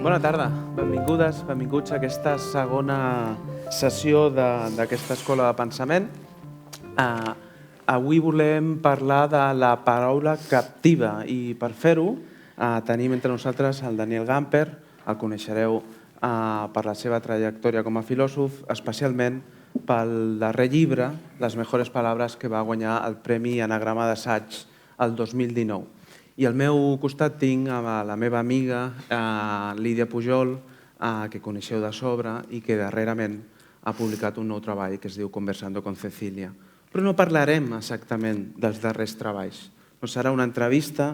Bona tarda, benvingudes, benvinguts a aquesta segona sessió d'aquesta escola de pensament. Avui volem parlar de la paraula captiva i per fer-ho tenim entre nosaltres el Daniel Gamper, el coneixereu per la seva trajectòria com a filòsof, especialment pel darrer llibre, Les mejores palabras, que va guanyar el Premi Anagrama d'Assaig el 2019. I al meu costat tinc la meva amiga Lídia Pujol, que coneixeu de sobre i que darrerament ha publicat un nou treball que es diu Conversando con Cecilia. Però no parlarem exactament dels darrers treballs. No serà una entrevista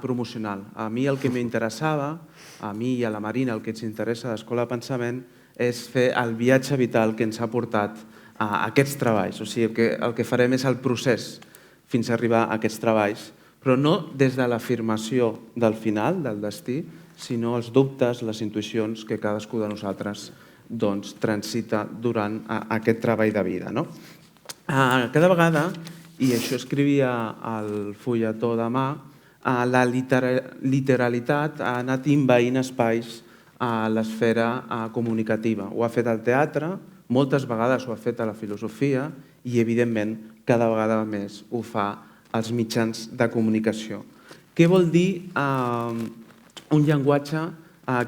promocional. A mi el que m'interessava, a mi i a la Marina el que ens interessa d'Escola de Pensament, és fer el viatge vital que ens ha portat a aquests treballs. O sigui, el que farem és el procés fins a arribar a aquests treballs, però no des de l'afirmació del final, del destí, sinó els dubtes, les intuïcions que cadascú de nosaltres transita durant aquest treball de vida. Cada vegada, i això escrivia al fulletó de mà, la literalitat ha anat envaint espais a l'esfera comunicativa. Ho ha fet al teatre, moltes vegades ho ha fet a la filosofia i, evidentment, cada vegada més ho fa als mitjans de comunicació. Què vol dir un llenguatge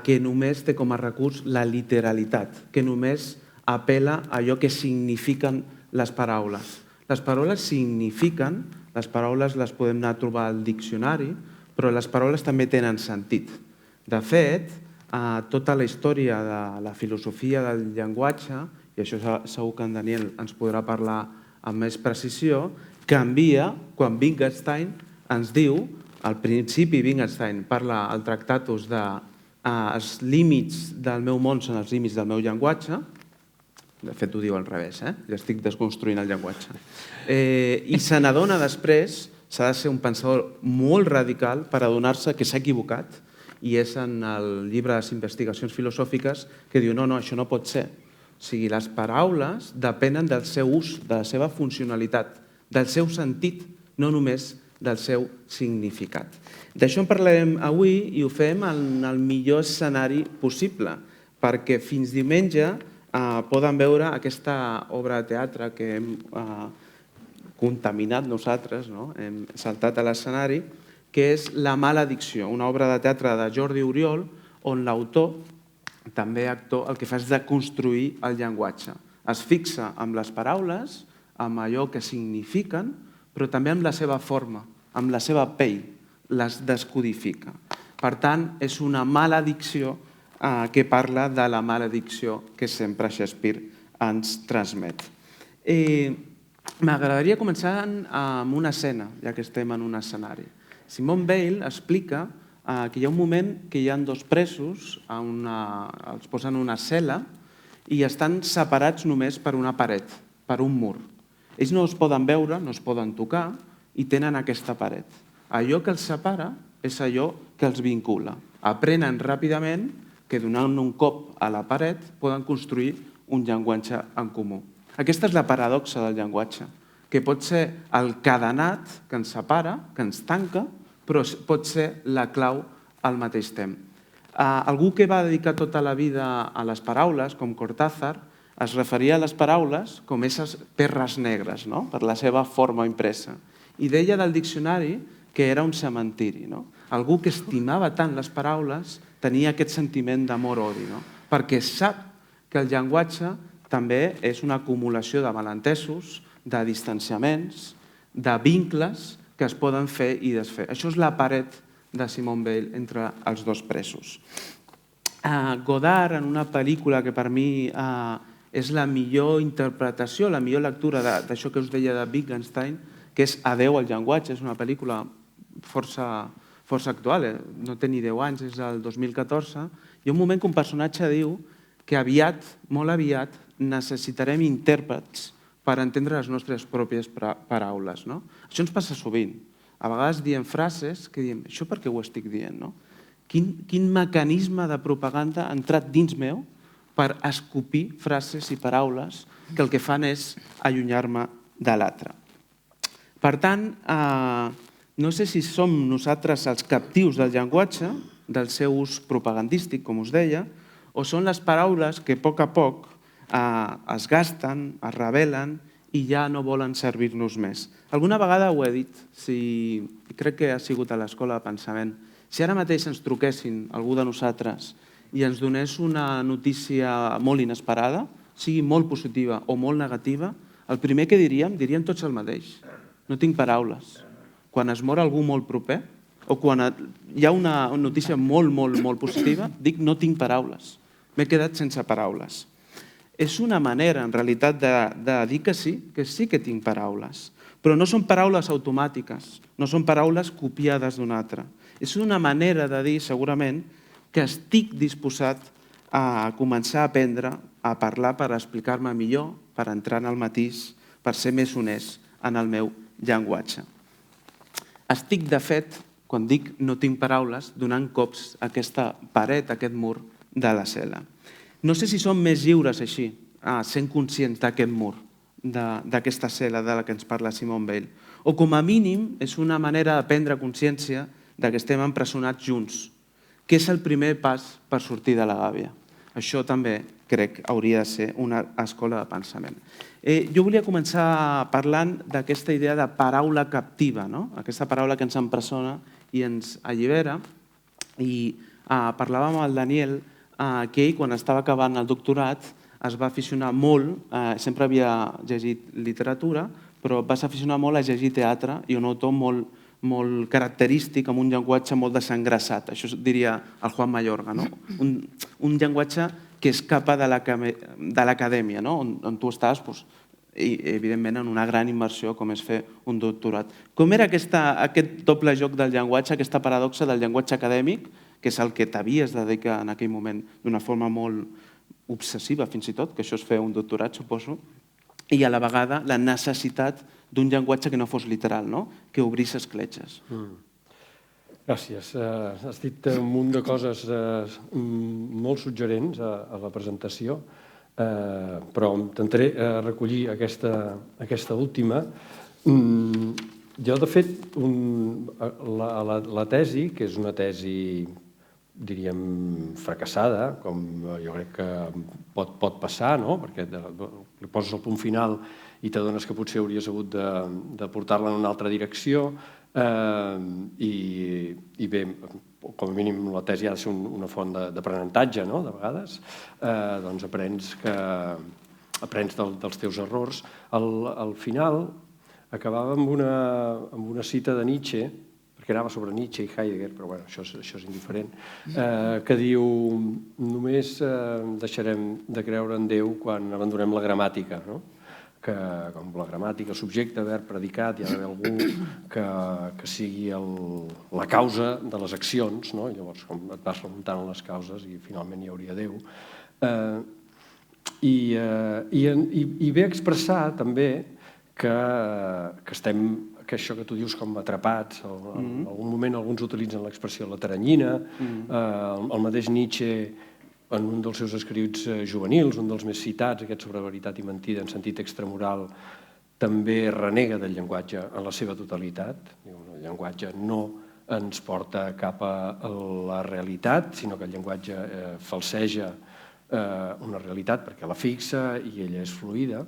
que només té com a recurs la literalitat, que només apel·la a allò que signifiquen les paraules? Les paraules signifiquen, les paraules les podem anar a trobar al diccionari, però les paraules també tenen sentit. De fet, tota la història de la filosofia del llenguatge, i això segur que en Daniel ens podrà parlar amb més precisió, canvia quan Wittgenstein ens diu, al principi Wittgenstein parla al Tractatus de els límits del meu món són els límits del meu llenguatge, de fet ho diu al revés, ja estic desconstruint el llenguatge, i se n'adona després, s'ha de ser un pensador molt radical per adonar-se que s'ha equivocat, i és en el llibre de les investigacions filosòfiques que diu no, això no pot ser. O sigui, les paraules depenen del seu ús, de la seva funcionalitat, del seu sentit, no només del seu significat. D'això en parlarem avui i ho fem en el millor escenari possible, perquè fins diumenge poden veure aquesta obra de teatre que hem contaminat nosaltres, hem saltat a l'escenari, que és La maledicció, una obra de teatre de Jordi Oriol, on l'autor, també actor, el que fa és de construir el llenguatge. Es fixa amb les paraules, amb allò que signifiquen, però també amb la seva forma, amb la seva pell, les descodifica. Per tant, és una maledicció que parla de la maledicció que sempre Shakespeare ens transmet. M'agradaria començar amb una escena, ja que estem en un escenari. Simone Weil explica que hi ha un moment que hi ha dos presos, els posen en una cel·la i estan separats només per una paret, per un mur. Ells no es poden veure, no es poden tocar i tenen aquesta paret. Allò que els separa és allò que els vincula. Aprenen ràpidament que donant un cop a la paret poden construir un llenguatge en comú. Aquesta és la paradoxa del llenguatge, que pot ser el cadenat que ens separa, que ens tanca, però pot ser la clau al mateix temps. Algú que va dedicar tota la vida a les paraules, com Cortázar, es referia a les paraules com aquestes perres negres, per la seva forma impresa. I deia del diccionari que era un cementiri. Algú que estimava tant les paraules tenia aquest sentiment d'amor-odi, perquè sap que el llenguatge també és una acumulació de malentesos, de distanciaments, de vincles que es poden fer i desfer. Això és la paret de Simone Weil entre els dos presos. Godard, en una pel·lícula que per mi és la millor interpretació, la millor lectura d'això que us deia de Wittgenstein, que és Adeu al llenguatge, és una pel·lícula força actual, no té ni 10 anys, és del 2014, hi ha un moment que un personatge diu que aviat, molt aviat, necessitarem intèrprets per entendre les nostres pròpies paraules. Això ens passa sovint. A vegades diem frases que diem, això per què ho estic dient? Quin mecanisme de propaganda ha entrat dins meu per escopir frases i paraules que el que fan és allunyar-me de l'altre. Per tant, no sé si som nosaltres els captius del llenguatge del seu ús propagandístic, com us deia, o són les paraules que a poc es gasten, es revelen i ja no volen servir-nos més. Alguna vegada ho he dit, crec que ha sigut a l'escola de pensament. Si ara mateix ens truquessin algú de nosaltres i ens donés una notícia molt inesperada, sigui molt positiva o molt negativa, el primer que diríem tots el mateix. No tinc paraules. Quan es mor algú molt proper o quan hi ha una notícia molt, molt, molt positiva, dic no tinc paraules. M'he quedat sense paraules. És una manera, en realitat, de dir que sí que tinc paraules. Però no són paraules automàtiques, no són paraules copiades d'un altre. És una manera de dir, segurament, que estic disposat a començar a aprendre a parlar per explicar-me millor, per entrar en el matís, per ser més honest en el meu llenguatge. Estic, de fet, quan dic no tinc paraules, donant cops a aquesta paret, a aquest mur de la cel·la. No sé si som més lliures així, sent conscients d'aquest mur, d'aquesta cel·la de la que ens parla Simone Weil. O com a mínim és una manera de prendre consciència que estem empresonats junts, que és el primer pas per sortir de la gàbia. Això també crec hauria de ser una escola de pensament. Jo volia començar parlant d'aquesta idea de paraula captiva, aquesta paraula que ens empresona i ens allibera. I parlàvem amb el Daniel que ell, quan estava acabant el doctorat, es va aficionar molt, sempre havia llegit literatura, però va s'aficionar molt a llegir teatre i un autor molt característic, amb un llenguatge molt desengrasat. Això diria el Juan Mayorga, un llenguatge que escapa de l'acadèmia, on tu estàs, evidentment, en una gran immersió com és fer un doctorat. Com era aquest doble joc del llenguatge, aquesta paradoxa del llenguatge acadèmic, que és el que t'havies de dedicar en aquell moment d'una forma molt obsessiva, fins i tot, que això és fer un doctorat, suposo, i a la vegada la necessitat d'un llenguatge que no fos literal, que obrís escletxes. Gràcies. Has dit un munt de coses molt suggerents a la presentació, però intentaré recollir aquesta última. Jo, de fet, la tesi, que és una tesi, diríem, fracassada, com jo crec que pot passar, perquè li poses el punt final i t'adones que potser hauries hagut de portar-la en una altra direcció, i bé, com a mínim la tesi ha de ser una font d'aprenentatge, de vegades, doncs aprens dels teus errors. Al final acabava amb una cita de Nietzsche, perquè anava sobre Nietzsche i Heidegger, però això és indiferent, que diu: només deixarem de creure en Déu quan abandonem la gramàtica, que com la gramàtica, subjecte, verb, predicat, hi ha d'haver algú que sigui la causa de les accions, llavors com et vas remuntant a les causes i finalment hi hauria Déu. I ve a expressar també que això que tu dius com atrapats, en algun moment alguns utilitzen l'expressió la teranyina, el mateix Nietzsche, en un dels seus escrits juvenils, un dels més citats, aquest sobre veritat i mentida en sentit extramoral, també renega del llenguatge en la seva totalitat. El llenguatge no ens porta cap a la realitat, sinó que el llenguatge falseja una realitat perquè la fixa i ella és fluida.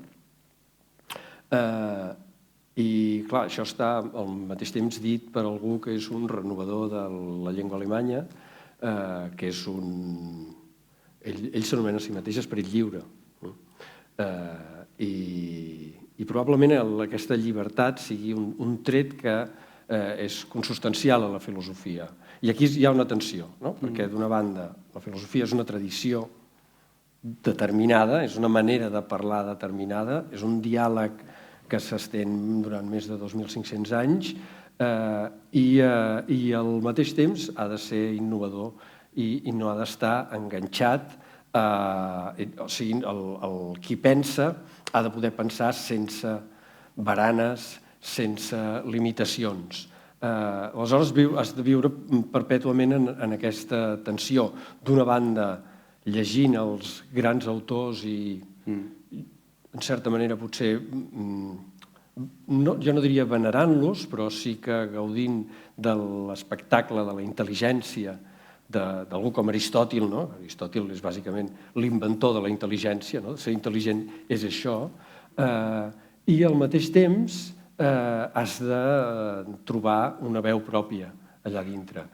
I, clar, això està al mateix temps dit per algú que és un renovador de la llengua alemanya, que és un... Ell s'anomena a si mateix esperit lliure. I probablement aquesta llibertat sigui un tret que és consustancial a la filosofia. I aquí hi ha una tensió, perquè d'una banda la filosofia és una tradició determinada, és una manera de parlar determinada, és un diàleg que s'estén durant més de 2.500 anys i al mateix temps ha de ser innovador i no ha d'estar enganxat. O sigui, el qui pensa ha de poder pensar sense baranes, sense limitacions. Aleshores has de viure perpètuament en aquesta tensió. D'una banda, llegint els grans autors i, en certa manera, potser, jo no diria venerant-los, però sí que gaudint de l'espectacle, de la intel·ligència, d'algú com Aristòtil, no? Aristòtil és bàsicament l'inventor de la intel·ligència, no? Ser intel·ligent és això, i al mateix temps has de trobar una veu pròpia allà dintre.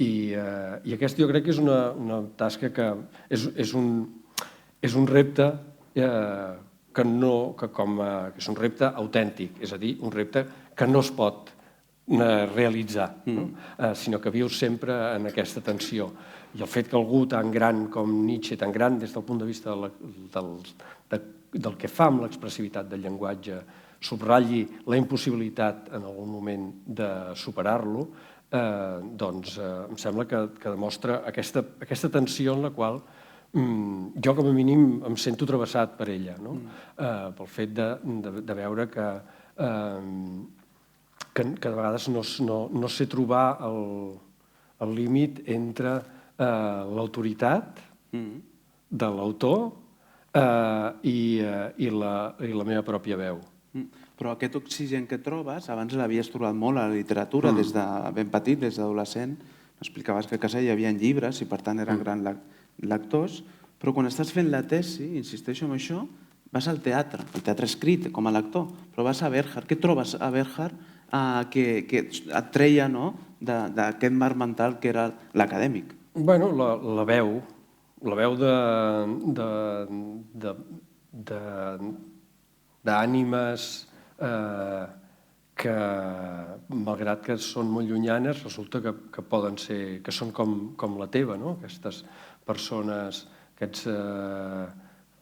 I aquesta jo crec que és una tasca que és un repte que és un repte autèntic, és a dir, un repte que no es pot realitzar, sinó que vius sempre en aquesta tensió. I el fet que algú tan gran com Nietzsche, tan gran des del punt de vista del que fa amb l'expressivitat del llenguatge, subratlli la impossibilitat en algun moment de superar-lo, doncs em sembla que demostra aquesta tensió en la qual jo com a mínim em sento travessat per ella, pel fet de veure que de vegades no sé trobar el límit entre l'autoritat de l'autor i la meva pròpia veu. Però aquest oxigen que trobes, abans l'havies trobat molt a la literatura, des de ben petit, des d'adolescent. M'explicaves que a casa hi havia llibres i per tant eren grans lectors, però quan estàs fent la tesi, insisteixo en això, vas al teatre escrit com a lector, però vas a Bernhard. Què trobes a Bernhard que et treia d'aquest marc mental que era l'acadèmic? Bueno, la veu d'ànimes que, malgrat que són molt llunyanes, resulta que poden ser, que són com la teva, no? Aquestes persones,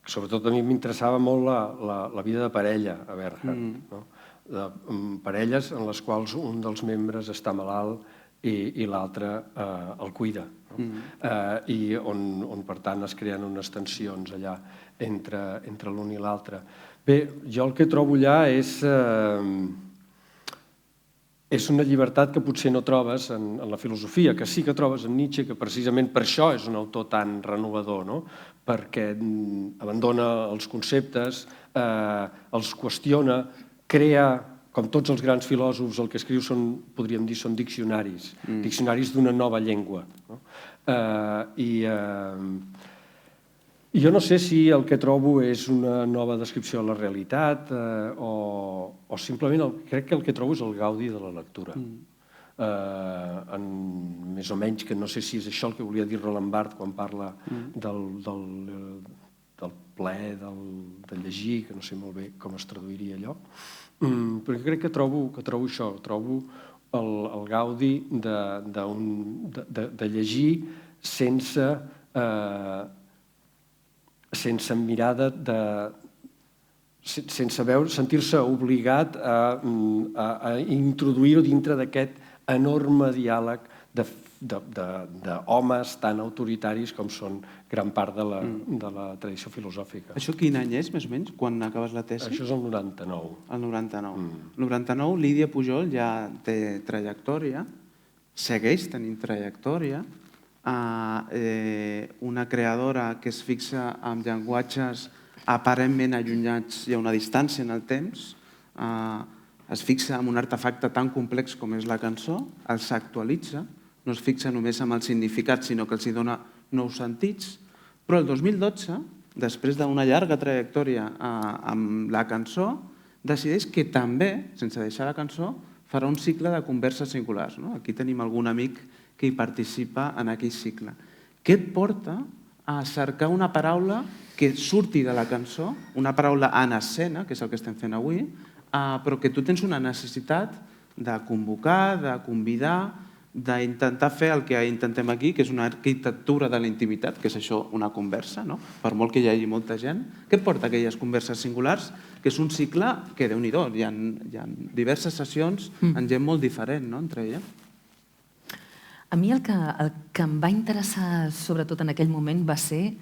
sobretot a mi m'interessava molt la vida de parella a Bernhard, no? Parelles en les quals un dels membres està malalt i l'altre el cuida, i on per tant es creen unes tensions allà entre l'un i l'altre. Bé, jo el que trobo allà és una llibertat que potser no trobes en la filosofia, que sí que trobes en Nietzsche, que precisament per això és un autor tan renovador, no? Perquè abandona els conceptes, els qüestiona, crea, com tots els grans filòsofs, el que escriu podríem dir, són diccionaris, diccionaris d'una nova llengua. I jo no sé si el que trobo és una nova descripció de la realitat o simplement crec que el que trobo és el gaudi de la lectura. Més o menys, que no sé si és això el que volia dir Roland Barthes quan parla del plaer de llegir, que no sé molt bé com es traduiria allò, però crec que trobo això, trobo el gaudi de llegir sense mirada sense sentir-se obligat a introduir-ho dintre d'aquest enorme diàleg d'homes tan autoritaris com són gran part de la tradició filosòfica. Això quin any és, més o menys, quan acabes la tesi? Això és el 99. El 99. El 99, Lídia Pujol ja té trajectòria, segueix tenint trajectòria, una creadora que es fixa en llenguatges aparentment allunyats i a una distància en el temps, es fixa en un artefacte tan complex com és la cançó, el s'actualitza, no es fixa només en el significat, sinó que els dona nous sentits, però el 2012, després d'una llarga trajectòria amb la cançó, decideix que també, sense deixar la cançó, farà un cicle de converses singulars. Aquí tenim algun amic que hi participa en aquell cicle. Què et porta a cercar una paraula que surti de la cançó, una paraula en escena, que és el que estem fent avui, però que tu tens una necessitat de convocar, de convidar, d'intentar fer el que intentem aquí, que és una arquitectura de la intimitat, que és això, una conversa, per molt que hi hagi molta gent. Què et porta a aquelles converses singulars? Que és un cicle que, Déu-n'hi-do, hi ha diverses sessions amb gent molt diferent entre elles. A mi el que em va interessar, sobretot en aquell moment, va ser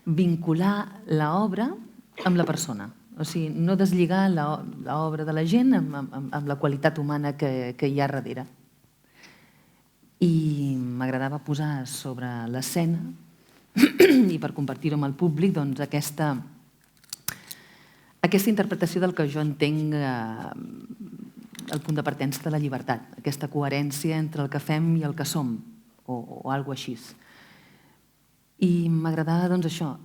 vincular l'obra amb la persona. O sigui, no deslligar l'obra de la gent amb la qualitat humana que hi ha darrere. I m'agradava posar sobre l'escena i per compartir-ho amb el públic aquesta interpretació del que jo entenc el punt de partença de la llibertat, aquesta coherència entre el que fem i el que som, o alguna cosa així. I m'agradava, doncs, això,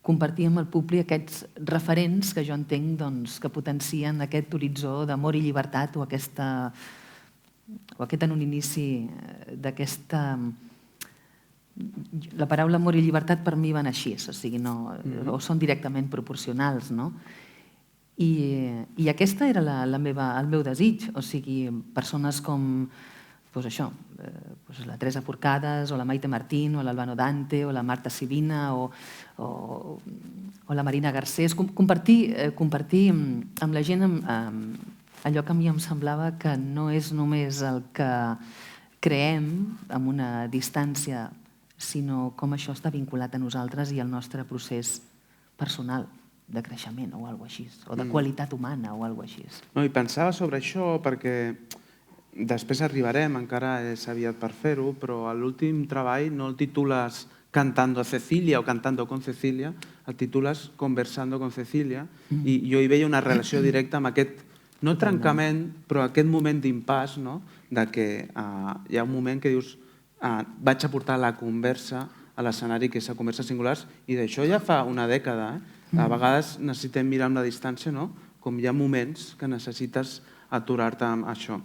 compartir amb el públic aquests referents que jo entenc que potencien aquest horitzó d'amor i llibertat o aquest en un inici d'aquesta... La paraula amor i llibertat per mi van així, o sigui, o són directament proporcionals, no? I aquesta era el meu desig, o sigui, persones com la Teresa Forcades, o la Maite Martín, o l'Albano Dante, o la Marta Sibina, o la Marina Garcés, compartir amb la gent allò que a mi em semblava que no és només el que creem amb una distància, sinó com això està vinculat a nosaltres i al nostre procés personal de creixement o alguna cosa així, o de qualitat humana o alguna cosa així. I pensava sobre això perquè després arribarem, encara és aviat per fer-ho, però a l'últim treball no el titules Cantando a Cecilia o Cantando con Cecilia, el titules Conversando con Cecilia, i jo hi veia una relació directa amb aquest, no trencament, però aquest moment d'impàs, de que hi ha un moment que dius vaig a portar la conversa a l'escenari, que és a Converses Singulars, i d'això ja fa una dècada. A vegades necessitem mirar amb la distància, com hi ha moments que necessites aturar-te amb això.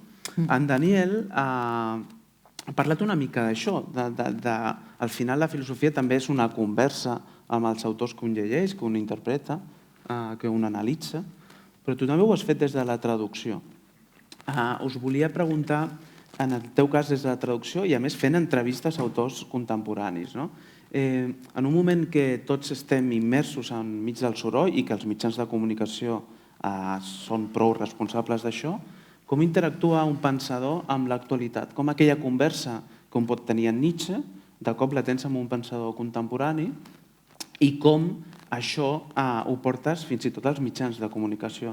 En Daniel ha parlat una mica d'això, al final la filosofia també és una conversa amb els autors que un llegeix, que un interpreta, que un analitza, però tu també ho has fet des de la traducció. Us volia preguntar, en el teu cas des de la traducció i a més fent entrevistes a autors contemporanis. En un moment que tots estem immersos enmig del soroll i que els mitjans de comunicació són prou responsables d'això, com interactua un pensador amb l'actualitat? Com aquella conversa que un pot tenir en Nietzsche, de cop la tens amb un pensador contemporani, i com això ho portes fins i tot als mitjans de comunicació.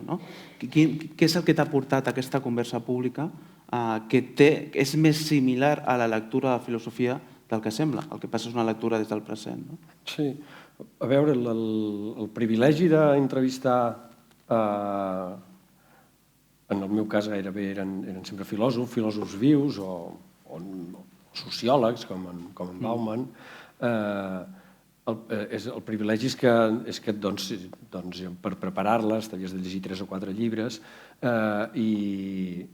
Què és el que t'ha portat a aquesta conversa pública que és més similar a la lectura de filosofia del que sembla? El que passa és una lectura des del present. Sí. A veure, el privilegi d'entrevistar, en el meu cas gairebé eren sempre filòsofs vius o sociòlegs, com en Bauman. El privilegi és que per preparar-les t'havies de llegir 3 o 4 llibres i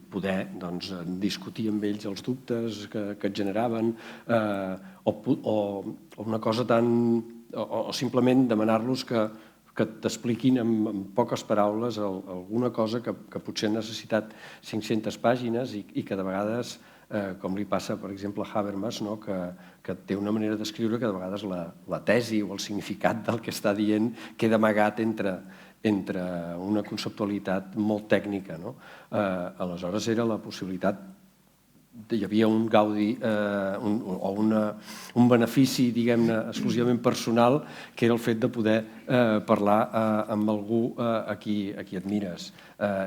poder discutir amb ells els dubtes que et generaven o una cosa o simplement demanar-los que t'expliquin en poques paraules alguna cosa que potser ha necessitat 500 pàgines i que de vegades, com li passa, per exemple, a Habermas, que té una manera d'escriure que de vegades la tesi o el significat del que està dient queda amagat entre una conceptualitat molt tècnica. Aleshores era la possibilitat, hi havia un gaudi o un benefici, diguem-ne, exclusivament personal, que era el fet de poder parlar amb algú a qui admires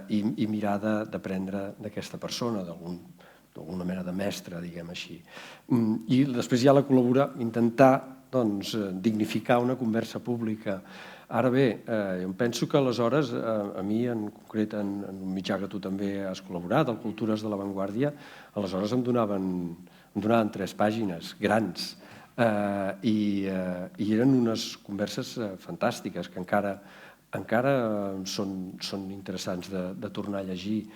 i mirar d'aprendre d'aquesta persona, d'alguna mena de mestre, diguem així. I després hi ha intentar dignificar una conversa pública. Ara bé, jo penso que aleshores, a mi en concret, en un mitjà que tu també has col·laborat, el Cultures de l'Avantguàrdia, aleshores em donaven 3 pàgines grans i eren unes converses fantàstiques que encara són interessants de tornar a llegir.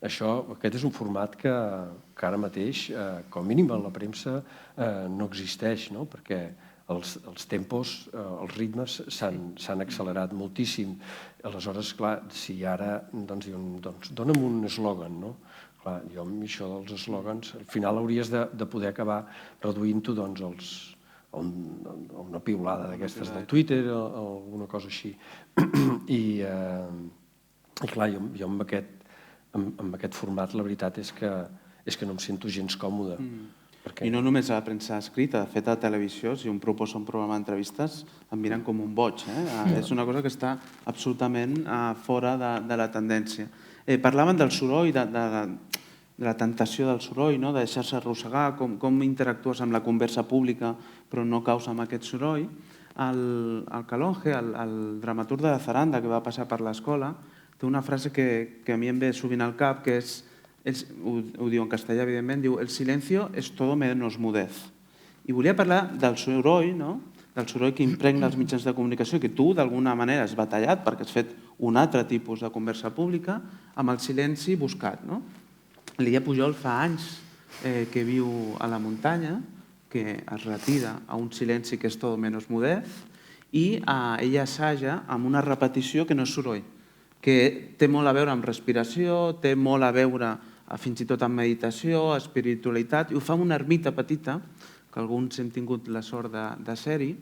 Aquest és un format que ara mateix, com a mínim en la premsa, no existeix, perquè els tempos, els ritmes s'han accelerat moltíssim. Aleshores, clar, si ara dona'm un eslògan, clar, jo amb això dels eslògans, al final hauries de poder acabar reduint-ho a una piulada d'aquestes del Twitter o alguna cosa així. I clar, jo amb aquest format la veritat és que no em sento gens còmode. I no només a la premsa escrita, de fet a la televisió, si un proposa un programa d'entrevistes, em miren com un boig. És una cosa que està absolutament fora de la tendència. Parlaven del soroll, de la tentació del soroll, de deixar-se arrossegar, com interactues amb la conversa pública però no caus amb aquest soroll. El Calonge, el dramaturg de la Zaranda, que va passar per l'escola, té una frase que a mi em ve sovint al cap, que és ho diu en castellà, evidentment, diu el silencio es todo menos mudez. I volia parlar del soroll, no? Del soroll que impregna els mitjans de comunicació, que tu d'alguna manera has batallat perquè has fet un altre tipus de conversa pública amb el silenci buscat. No? L'Illa Pujol fa anys que viu a la muntanya, que es retira a un silenci que és todo menos mudez, i ella assaja amb una repetició que no és soroll, que té molt a veure amb respiració, té molt a veure fins i tot amb meditació, espiritualitat, i ho fa amb una ermita petita, que alguns hem tingut la sort de ser-hi,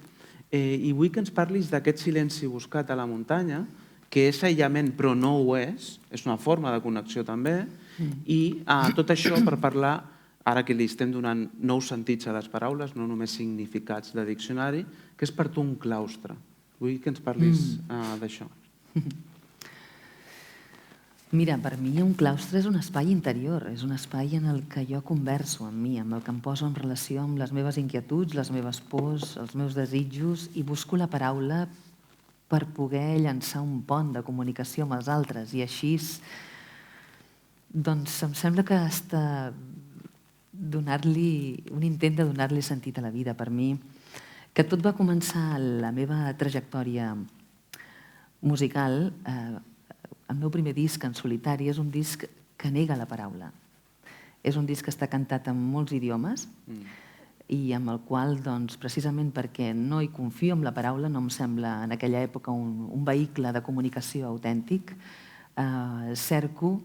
i vull que ens parlis d'aquest silenci buscat a la muntanya, que és aïllament però no ho és una forma de connexió també, i tot això per parlar, ara que li estem donant nous sentits a les paraules, no només significats de diccionari, que és per tu un claustre. Vull que ens parlis d'això. Mira, per mi un claustre és un espai interior, és un espai en el que jo converso amb mi, amb el que em poso en relació amb les meves inquietuds, les meves pors, els meus desitjos, i busco la paraula per poder llançar un pont de comunicació amb els altres. I així, doncs, em sembla que un intent de donar-li sentit a la vida. Per mi, que tot va començar la meva trajectòria musical, el meu primer disc en solitari és un disc que nega la paraula. És un disc que està cantat en molts idiomes i amb el qual, doncs, precisament perquè no hi confio en la paraula, no em sembla en aquella època un vehicle de comunicació autèntic, cerco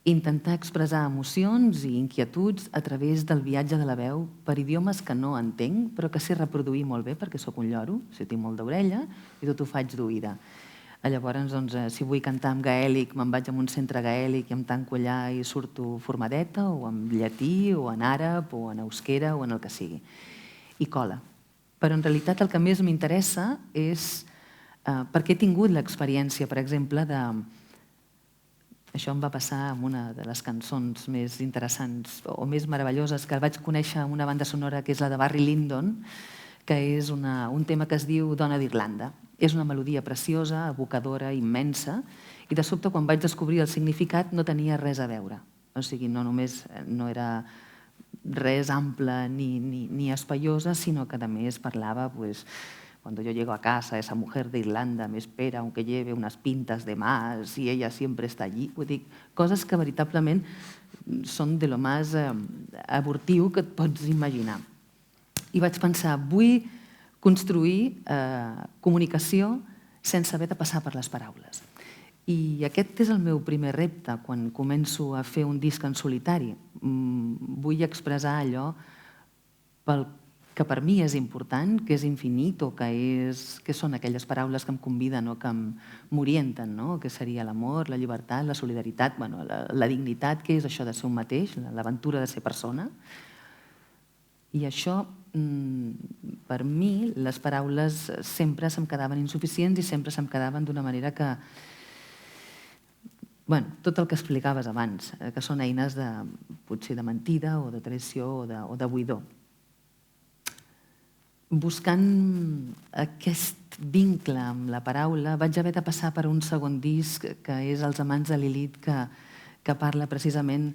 intentar expressar emocions i inquietuds a través del viatge de la veu per idiomes que no entenc, però que sé reproduir molt bé perquè sóc un lloro, tinc molt d'orella i tot ho faig d'oïda. Llavors, si vull cantar en gaèlic, me'n vaig a un centre gaèlic i em tanco allà i surto formadeta, o en llatí, o en àrab, o en euskera, o en el que sigui. I cola. Però en realitat el que més m'interessa és perquè he tingut l'experiència, per exemple, de... Això em va passar amb una de les cançons més interessants o més meravelloses que vaig conèixer en una banda sonora que és la de Barry Lyndon, que és un tema que es diu Dona d'Irlanda. És una melodia preciosa, evocadora, immensa, i de sobte quan vaig descobrir el significat no tenia res a veure. O sigui, no només no era res ample ni espaiosa, sinó que a més parlava, pues, cuando yo llego a casa, esa mujer de Irlanda me espera aunque lleve unas pintas de más y ella siempre está allí. Vull dir, coses que veritablement són de lo més abortiu que et pots imaginar. I vaig pensar, vull construir comunicació sense haver de passar per les paraules. I aquest és el meu primer repte quan començo a fer un disc en solitari. Vull expressar allò que per mi és important, que és infinit o que són aquelles paraules que em conviden o que m'orienten, que seria l'amor, la llibertat, la solidaritat, la dignitat, que és això de ser un mateix, l'aventura de ser persona. I això, per mi, les paraules sempre se'm quedaven insuficients i sempre se'm quedaven d'una manera que... tot el que explicaves abans, que són eines potser de mentida o de traïció o de buidor. Buscant aquest vincle amb la paraula, vaig haver de passar per un segon disc, que és Els amants de Lilith, que parla precisament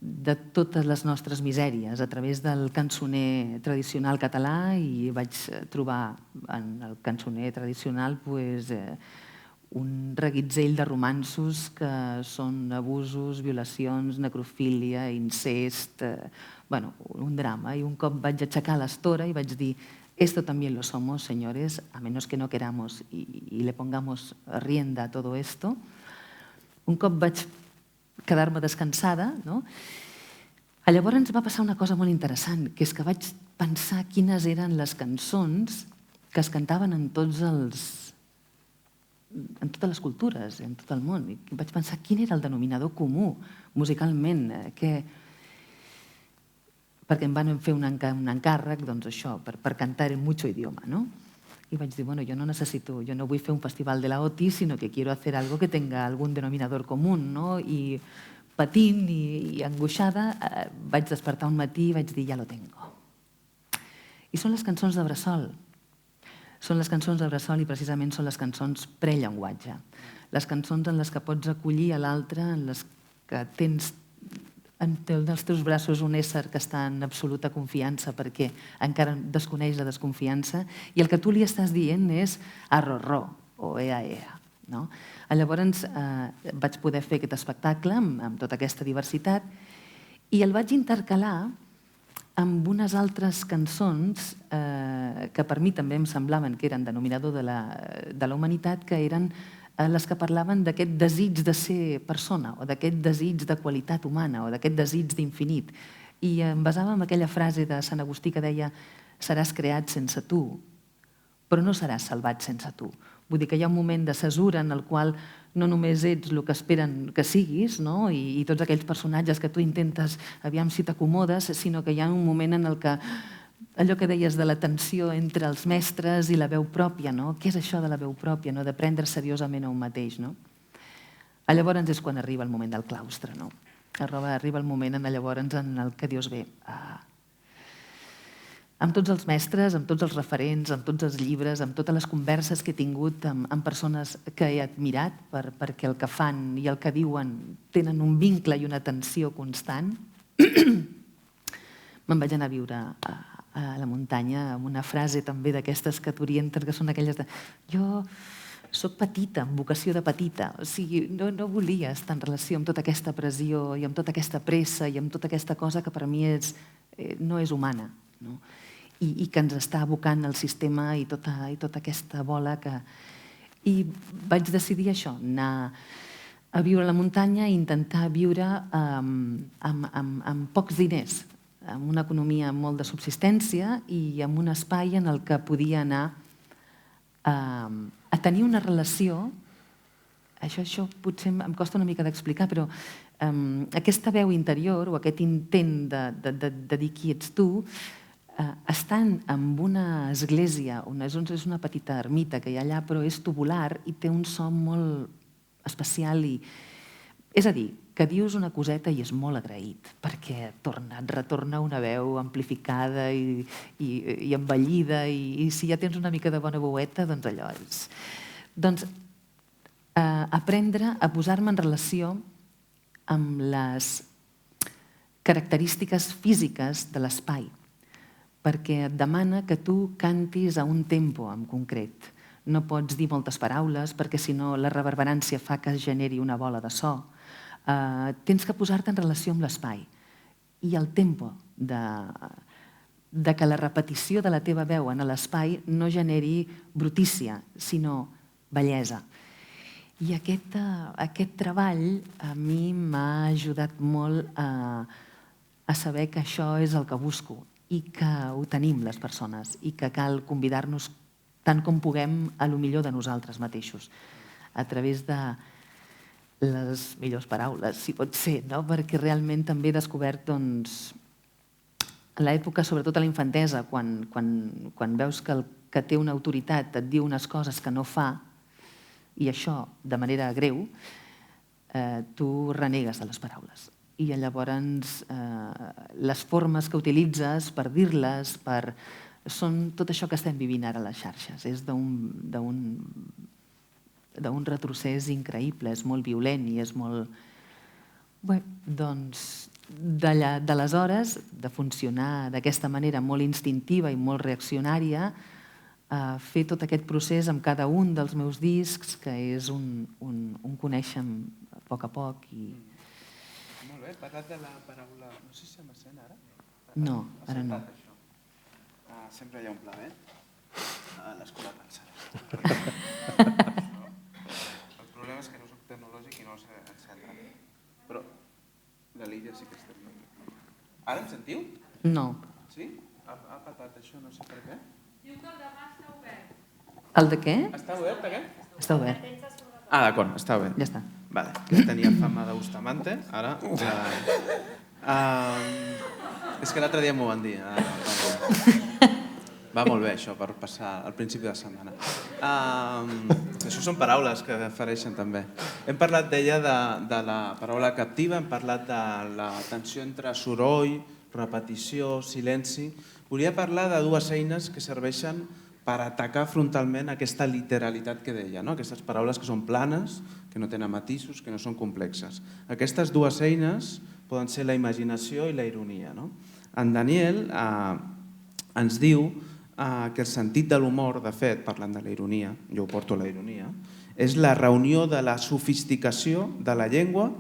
de totes les nostres misèries a través del cançoner tradicional català, i vaig trobar en el cançoner tradicional un reguitzell de romanços que són abusos, violacions, necrofília, incest, un drama. I un cop vaig aixecar l'estora i vaig dir «Esto también lo somos, señores, a menos que no queramos y le pongamos rienda a todo esto». Un cop vaig quedar-me descansada, llavors va passar una cosa molt interessant, que és que vaig pensar quines eren les cançons que es cantaven en totes les cultures, en tot el món. I vaig pensar quin era el denominador comú musicalment, perquè em van fer un encàrrec, doncs això, per cantar en mucho idioma, no? I vaig dir, bueno, jo no vull fer un festival de la OTI, sinó que quiero hacer algo que tenga algún denominador común, no? I patint i angoixada, vaig despertar un matí i vaig dir, ja lo tengo. I són les cançons de bressol. Són les cançons de bressol i precisament són les cançons prellenguatge. Les cançons en les que pots acollir a l'altre, en les que tens té als teus braços un ésser que està en absoluta confiança perquè encara desconeix la desconfiança i el que tu li estàs dient és arrorró o ea. No? Llavors vaig poder fer aquest espectacle amb tota aquesta diversitat i el vaig intercalar amb unes altres cançons que per mi també em semblaven que eren denominador de la humanitat, que eren les que parlaven d'aquest desig de ser persona o d'aquest desig de qualitat humana o d'aquest desig d'infinit. I em basava en aquella frase de Sant Agustí que deia «seràs creat sense tu, però no seràs salvat sense tu». Vull dir que hi ha un moment de cesura en el qual no només ets el que esperen que siguis, no? I tots aquells personatges que tu intentes aviam si t'acomodes, sinó que hi ha un moment en el que allò que deies de la tensió entre els mestres i la veu pròpia, no? Què és això de la veu pròpia, no? De prendre seriosament a un mateix, no? Llavors és quan arriba el moment del claustre, no? Arriba el moment llavors en el que dius bé, amb tots els mestres, amb tots els referents, amb tots els llibres, amb totes les converses que he tingut amb persones que he admirat perquè el que fan i el que diuen tenen un vincle i una tensió constant, me'n vaig anar a viure a la muntanya amb una frase també d'aquestes que t'orienten, que són aquelles de jo soc petita, amb vocació de petita, o sigui, no volia estar en relació amb tota aquesta pressió i amb tota aquesta pressa i amb tota aquesta cosa que per mi no és humana, no? I que ens està abocant el sistema i tota aquesta bola que... I vaig decidir això, anar a viure a la muntanya i intentar viure amb pocs diners, amb una economia molt de subsistència i amb un espai en el que podia anar a tenir una relació. Això potser em costa una mica d'explicar, però aquesta veu interior o aquest intent de dir qui ets tu, estant en una església, és una petita ermita que hi ha allà, però és tubular i té un so molt especial. És a dir, que dius una coseta i és molt agraït, perquè et retorna una veu amplificada i embellida, i si ja tens una mica de bona veueta, doncs allò és... Doncs aprendre a posar-me en relació amb les característiques físiques de l'espai, perquè et demana que tu cantis a un tempo en concret. No pots dir moltes paraules perquè si no la reverberància fa que es generi una bola de so. Tens que posar-te en relació amb l'espai i el tempo de que la repetició de la teva veu en l'espai no generi brutícia, sinó bellesa. I aquest treball a mi m'ha ajudat molt a saber que això és el que busco i que ho tenim les persones i que cal convidar-nos tant com puguem a lo millor de nosaltres mateixos, a través de les millors paraules, si pot ser, no? Perquè realment també he descobert, doncs, a l'època, sobretot a la infantesa, quan veus que el que té una autoritat et diu unes coses que no fa, i això de manera greu, tu renegues de les paraules. I llavors les formes que utilitzes per dir-les són tot això que estem vivint ara a les xarxes. És d'un retrocés increïble, és molt violent i és molt... Bé, doncs, d'aleshores, de funcionar d'aquesta manera molt instintiva i molt reaccionària, fer tot aquest procés amb cada un dels meus discs, que és un conèixer a poc i... Molt bé, he parlat de la paraula... No sé si se m'assent ara? No, ara no. Sempre hi ha un pla, a l'escola pensada. El problema és que no soc tecnològic i no sé encendre. Però la Lídia sí que està bé. Ara em sentiu? No. Sí? Ha patat això, no sé per què. Diu que el demà està obert. El de què? Està obert, aquest? Està obert. D'acord, està obert. Ja està. Vale, que tenia fama de Bustamante, ara... És que l'altre dia m'ho van dir. Va molt bé això per passar al principi de setmana. Això són paraules que fareixen també. Hem parlat d'ella de la paraula captiva, hem parlat de la tensió entre soroll, repetició, silenci. Volia parlar de dues eines que serveixen per atacar frontalment aquesta literalitat que deia, no? Aquestes paraules que són planes, que no tenen matisos, que no són complexes. Aquestes dues eines poden ser la imaginació i la ironia. En Daniel ens diu que el sentit de l'humor, de fet, parlant de la ironia, jo ho porto a la ironia, és la reunió de la sofisticació de la llengua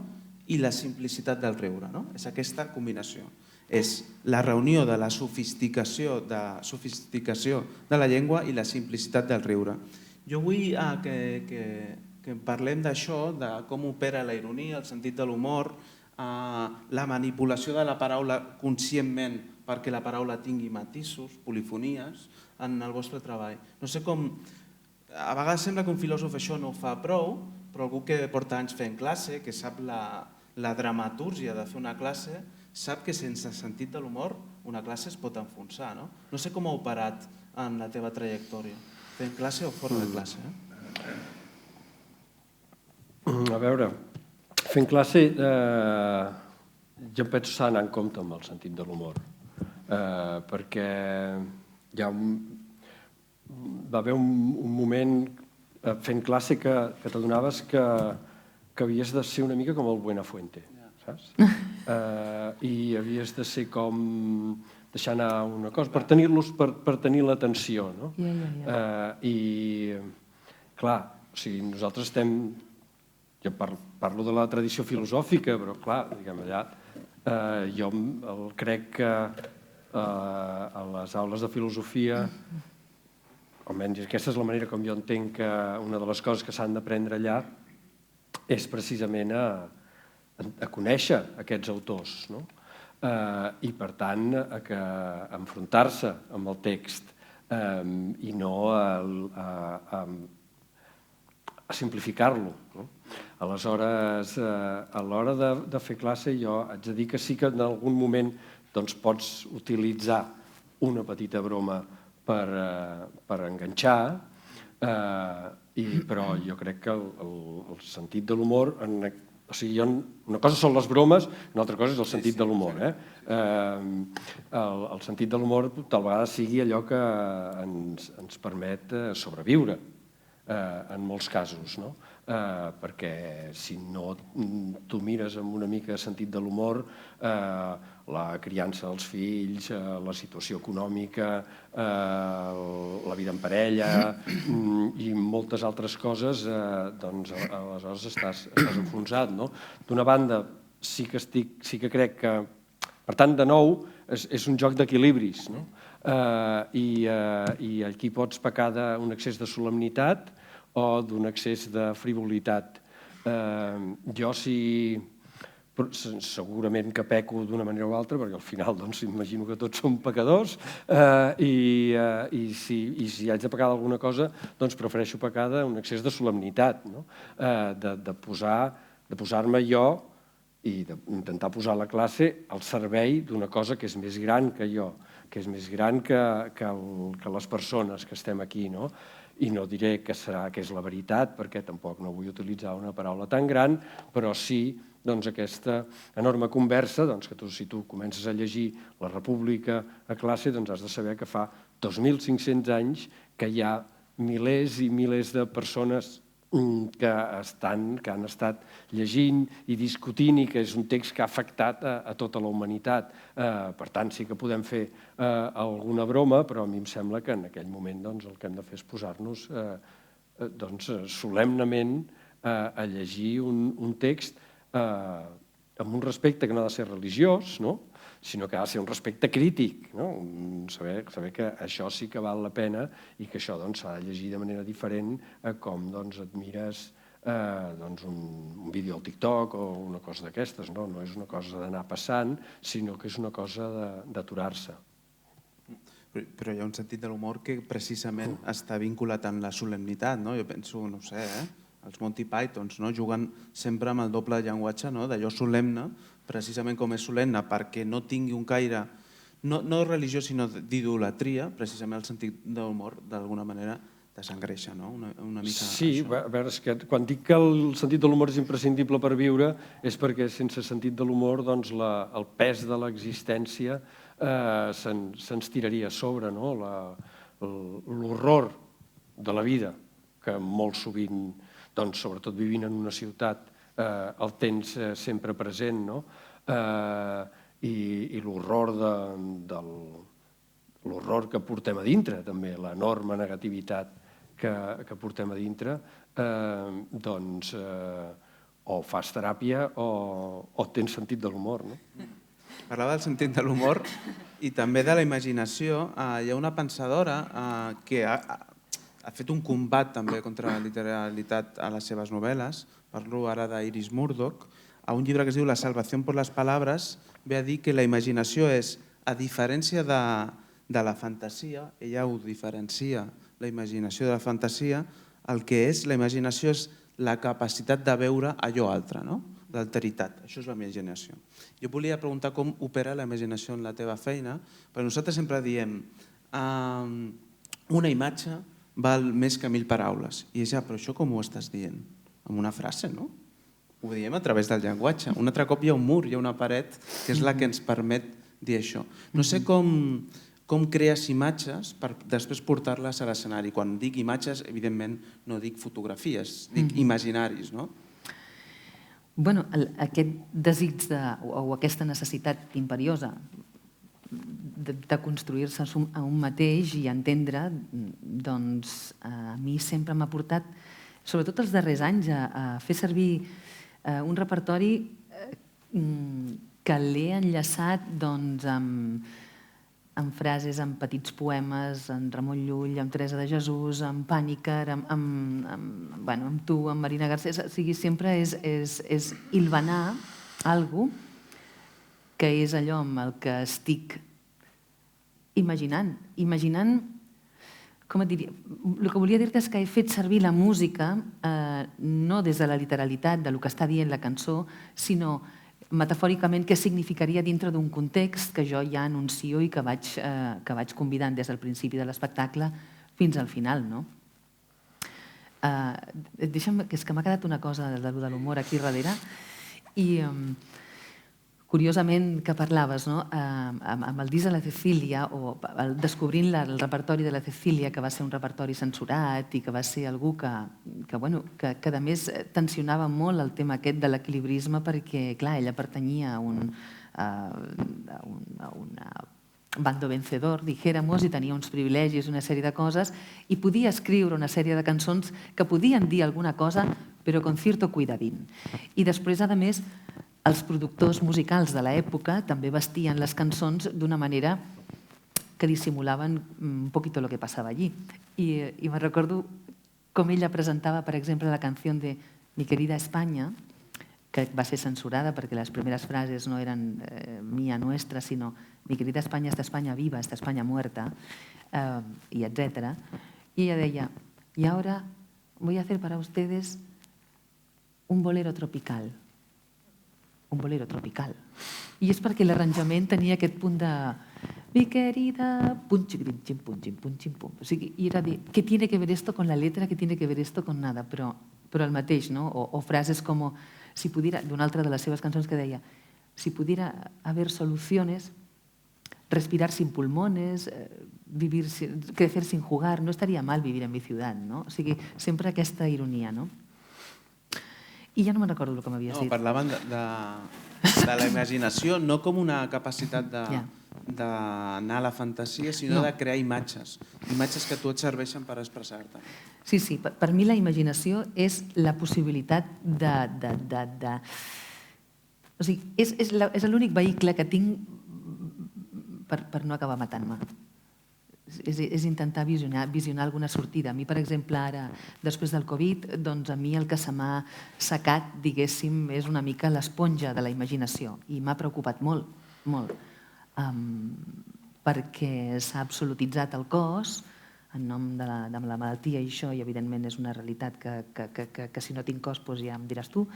i la simplicitat del riure. És aquesta combinació. És la reunió de la sofisticació de la llengua i la simplicitat del riure. Jo vull que parlem d'això, de com opera la ironia, el sentit de l'humor, la manipulació de la paraula conscientment perquè la paraula tingui matisos, polifonies, en el vostre treball. No sé com... A vegades sembla que un filòsof això no ho fa prou, però algú que porta anys fent classe, que sap la dramatúrgia de fer una classe, sap que sense sentit de l'humor una classe es pot enfonsar. No sé com ha operat en la teva trajectòria, fent classe o fora de classe. A veure, fent classe jo penso s'ha d'anar en compte amb el sentit de l'humor, perquè hi va haver un moment fent classe que t'adonaves que havies de ser una mica com el Buenafuente, saps? I havies de ser com deixar anar una cosa per tenir l'atenció, no? I, clar, o sigui, nosaltres estem... Jo parlo de la tradició filosòfica, però clar, diguem allà, jo crec que a les aules de filosofia, almenys aquesta és la manera com jo entenc que una de les coses que s'han d'aprendre allà és precisament a conèixer aquests autors, no? I per tant a enfrontar-se amb el text i no a simplificar-lo, no? Aleshores, a l'hora de fer classe jo haig de dir que sí que en algun moment pots utilitzar una petita broma per enganxar, però jo crec que el sentit de l'humor, o sigui, una cosa són les bromes, una altra cosa és el sentit de l'humor. El sentit de l'humor tal vegada sigui allò que ens permet sobreviure en molts casos, no? Perquè si no tu mires amb una mica de sentit de l'humor, la criança dels fills, la situació econòmica, la vida en parella i moltes altres coses, doncs aleshores estàs enfonsat, no? D'una banda, sí que crec que, per tant, de nou, és un joc d'equilibris, no? I aquí pots pecar d'un excés de solemnitat o d'un excés de frivolitat. Jo segurament que peco d'una manera o altra, perquè al final imagino que tots som pecadors, i si haig de pecar d'alguna cosa, doncs prefereixo pecar d'un excés de solemnitat, de posar-me jo i d'intentar posar la classe al servei d'una cosa que és més gran que jo, que és més gran que les persones que estem aquí, no? I no diré que és la veritat, perquè tampoc no vull utilitzar una paraula tan gran, però sí aquesta enorme conversa que si tu comences a llegir La República a classe, has de saber que fa 2.500 anys que hi ha milers i milers de persones que han estat llegint i discutint i que és un text que ha afectat a tota la humanitat. Per tant, sí que podem fer alguna broma, però a mi em sembla que en aquell moment el que hem de fer és posar-nos solemnement a llegir un text amb un respecte que no ha de ser religiós, sinó que ha de ser un respecte crític, saber que això sí que val la pena i que això s'ha de llegir de manera diferent a com et mires un vídeo al TikTok o una cosa d'aquestes. No és una cosa d'anar passant, sinó que és una cosa d'aturar-se. Però hi ha un sentit de l'humor que precisament està vinculat amb la solemnitat. Jo penso, no sé, els Monty Pythons juguen sempre amb el doble llenguatge d'allò solemne, precisament com és solemne, perquè no tingui un caire, no religiós, sinó d'idolatria, precisament el sentit de l'humor, d'alguna manera, desengreixa, una mica... Sí, a veure, és que quan dic que el sentit de l'humor és imprescindible per viure és perquè sense sentit de l'humor el pes de l'existència se'ns tiraria a sobre, l'horror de la vida, que molt sovint, sobretot vivint en una ciutat, el tens sempre present, i l'horror l'horror que portem a dintre, també, l'enorme negativitat que portem a dintre, doncs o fas teràpia o tens sentit de l'humor. Parlava del sentit de l'humor i també de la imaginació. Hi ha una pensadora que ha fet un combat també contra la literalitat a les seves novel·les. Parlo ara d'Iris Murdoch. A un llibre que es diu La salvación por las palabras ve a dir que la imaginació és, a diferència de la fantasia, ella ho diferencia, la imaginació de la fantasia, el que és la imaginació és la capacitat de veure allò altre, d'alteritat. Això és la imaginació. Jo volia preguntar com opera la imaginació en la teva feina, perquè nosaltres sempre diem una imatge val més que 1000 paraules. I és però això com ho estàs dient? Amb una frase, no? Ho diem a través del llenguatge. Un altre cop hi ha un mur, hi ha una paret, que és la que ens permet dir això. No sé com crees imatges per després portar-les a l'escenari. Quan dic imatges, evidentment, no dic fotografies, dic imaginaris, no? Bueno, aquest desig o aquesta necessitat imperiosa de construir-se a un mateix i entendre, doncs a mi sempre m'ha portat, sobretot els darrers anys, a fer servir un repertori que l'he enllaçat amb frases, amb petits poemes, amb Ramon Llull, amb Teresa de Jesús, amb Pàniker, amb tu, amb Marina Garcés. O sigui, sempre és hilvanar alguna cosa que és allò amb el que estic imaginant. Com et diria? El que volia dir-te és que he fet servir la música no des de la literalitat del que està dient la cançó, sinó metafòricament què significaria dintre d'un context que jo ja anuncio i que vaig convidant des del principi de l'espectacle fins al final. Deixa'm, que és que m'ha quedat una cosa de l'humor aquí darrere i curiosament que parlaves amb el disc de la Cecília o descobrint el repertori de la Cecília, que va ser un repertori censurat i que va ser algú que a més tensionava molt el tema aquest de l'equilibrisme perquè, clar, ella pertanyia a un bando vencedor, dijéramos, i tenia uns privilegis, una sèrie de coses, i podia escriure una sèrie de cançons que podien dir alguna cosa, però con cierto cuidadín. I després, a més, els productors musicals de l'època també vestien les cançons d'una manera que dissimulaven un poquito lo que passava allí. I me recordo com ella presentava, per exemple, la canció de Mi querida España, que va ser censurada perquè les primeres frases no eren mía nuestra, sinó Mi querida España, esta España viva, esta España muerta, y etcétera. Y ella deia, y ahora voy a hacer para ustedes un bolero tropical. Un bolero tropical. I és perquè l'arranjament tenia aquest punt de mi querida, pum, xiquim, xim, pum, xim, pum, xim, pum. O sigui, i era dir, ¿qué tiene que ver esto con la letra? ¿Qué tiene que ver esto con nada? Però el mateix, no? O frases com, si pudiera, d'una altra de les seves cançons que deia, si pudiera haber soluciones, respirar sin pulmones, crecer sin jugar, no estaría mal vivir en mi ciudad, no? O sigui, sempre aquesta ironia, no? I ja no me'n recordo el que m'havies dit. Parlaven de la imaginació no com una capacitat d'anar a la fantasia, sinó de crear imatges que a tu et serveixen per expressar-te. Sí, per mi la imaginació és la possibilitat de... O sigui, és l'únic vehicle que tinc per no acabar matant-me. És intentar visionar alguna sortida. A mi, per exemple, ara, després del Covid, doncs a mi el que se m'ha secat, diguéssim, és una mica l'esponja de la imaginació. I m'ha preocupat molt, molt, perquè s'ha absolutitzat el cos en nom de la malaltia i això, i evidentment és una realitat que si no tinc cos ja em diràs tu,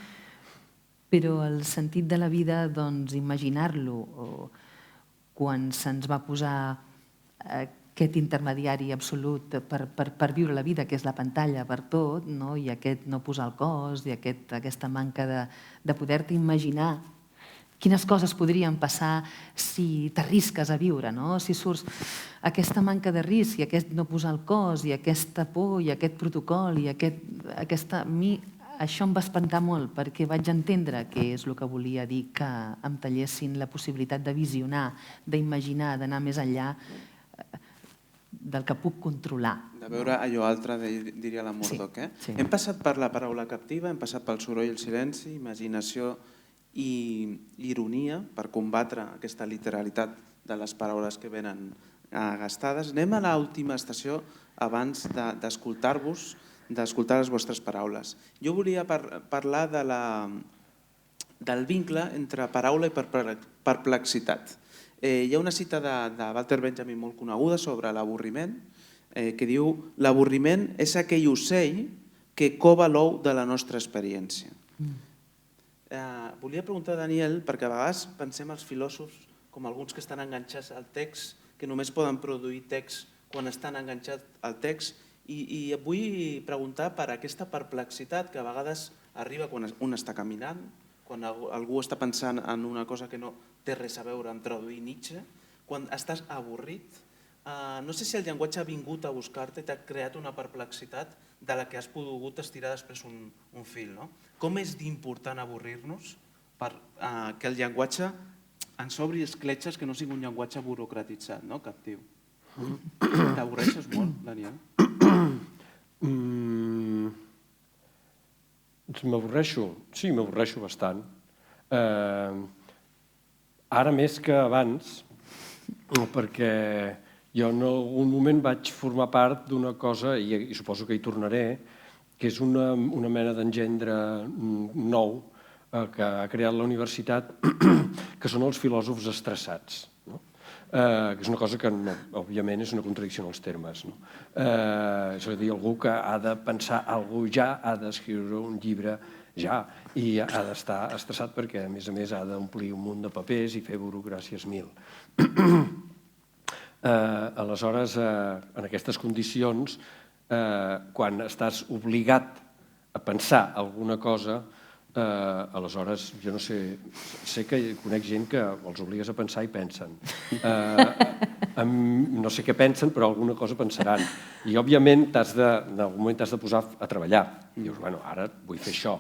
però el sentit de la vida, doncs, imaginar-lo, quan se'ns va posar aquest intermediari absolut per viure la vida, que és la pantalla per tot, i aquest no posar el cos, i aquesta manca de poder-te imaginar quines coses podrien passar si t'arrisques a viure, si surts aquesta manca de risc i aquest no posar el cos i aquesta por i aquest protocol i aquesta... A mi això em va espantar molt, perquè vaig entendre que és el que volia dir, que em tallessin la possibilitat de visionar, d'imaginar, d'anar més enllà del que puc controlar. De veure allò altre, diria la Murdoch. Sí. Hem passat per la paraula captiva, hem passat pel soroll i el silenci, imaginació i ironia per combatre aquesta literalitat de les paraules que venen gastades. Anem a l'última estació abans d'escoltar-vos, d'escoltar les vostres paraules. Jo volia parlar del vincle entre paraula i perplexitat. Hi ha una cita de Walter Benjamin molt coneguda sobre l'avorriment, que diu: l'avorriment és aquell ocell que cova l'ou de la nostra experiència. Volia preguntar a Daniel, perquè a vegades pensem els filòsofs com alguns que estan enganxats al text, que només poden produir text quan estan enganxats al text, i vull preguntar per aquesta perplexitat que a vegades arriba quan un està caminant, quan algú està pensant en una cosa que no té res a veure amb traduir Nietzsche, quan estàs avorrit. No sé si el llenguatge ha vingut a buscar-te i t'ha creat una perplexitat de la que has pogut estirar després un fil. Com és d'important avorrir-nos per que el llenguatge ens obri escletxes, que no sigui un llenguatge burocratitzat, captiu? T'avorreixes molt, Daniel? M'avorreixo? Sí, m'avorreixo bastant. Ara més que abans, perquè jo en algun moment vaig formar part d'una cosa, i suposo que hi tornaré, que és una mena d'engendre nou que ha creat la universitat, que són els filòsofs estressats, que és una cosa que, òbviament, és una contradicció en els termes. És a dir, algú que ha de pensar alguna cosa ja, ha d'escriure un llibre ja, i ha d'estar estressat perquè, a més, ha d'omplir un munt de papers i fer burocràcies mil. Aleshores, en aquestes condicions, quan estàs obligat a pensar alguna cosa, aleshores, jo no sé, sé que conec gent que els obligues a pensar i pensen. No sé què pensen, però alguna cosa pensaran. I, òbviament, en algun moment t'has de posar a treballar. Dius, bueno, ara vull fer això.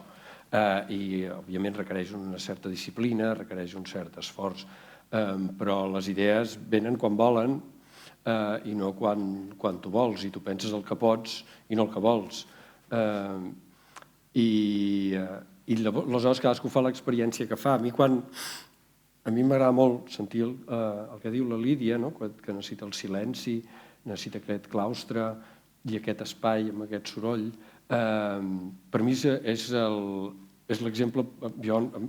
I, òbviament, requereix una certa disciplina, requereix un cert esforç, però les idees venen quan volen i no quan tu vols, i tu penses el que pots i no el que vols. I aleshores cadascú fa l'experiència que fa. A mi m'agrada molt sentir el que diu la Lídia, que necessita el silenci, necessita aquest claustre i aquest espai amb aquest soroll. Per mi és l'exemple,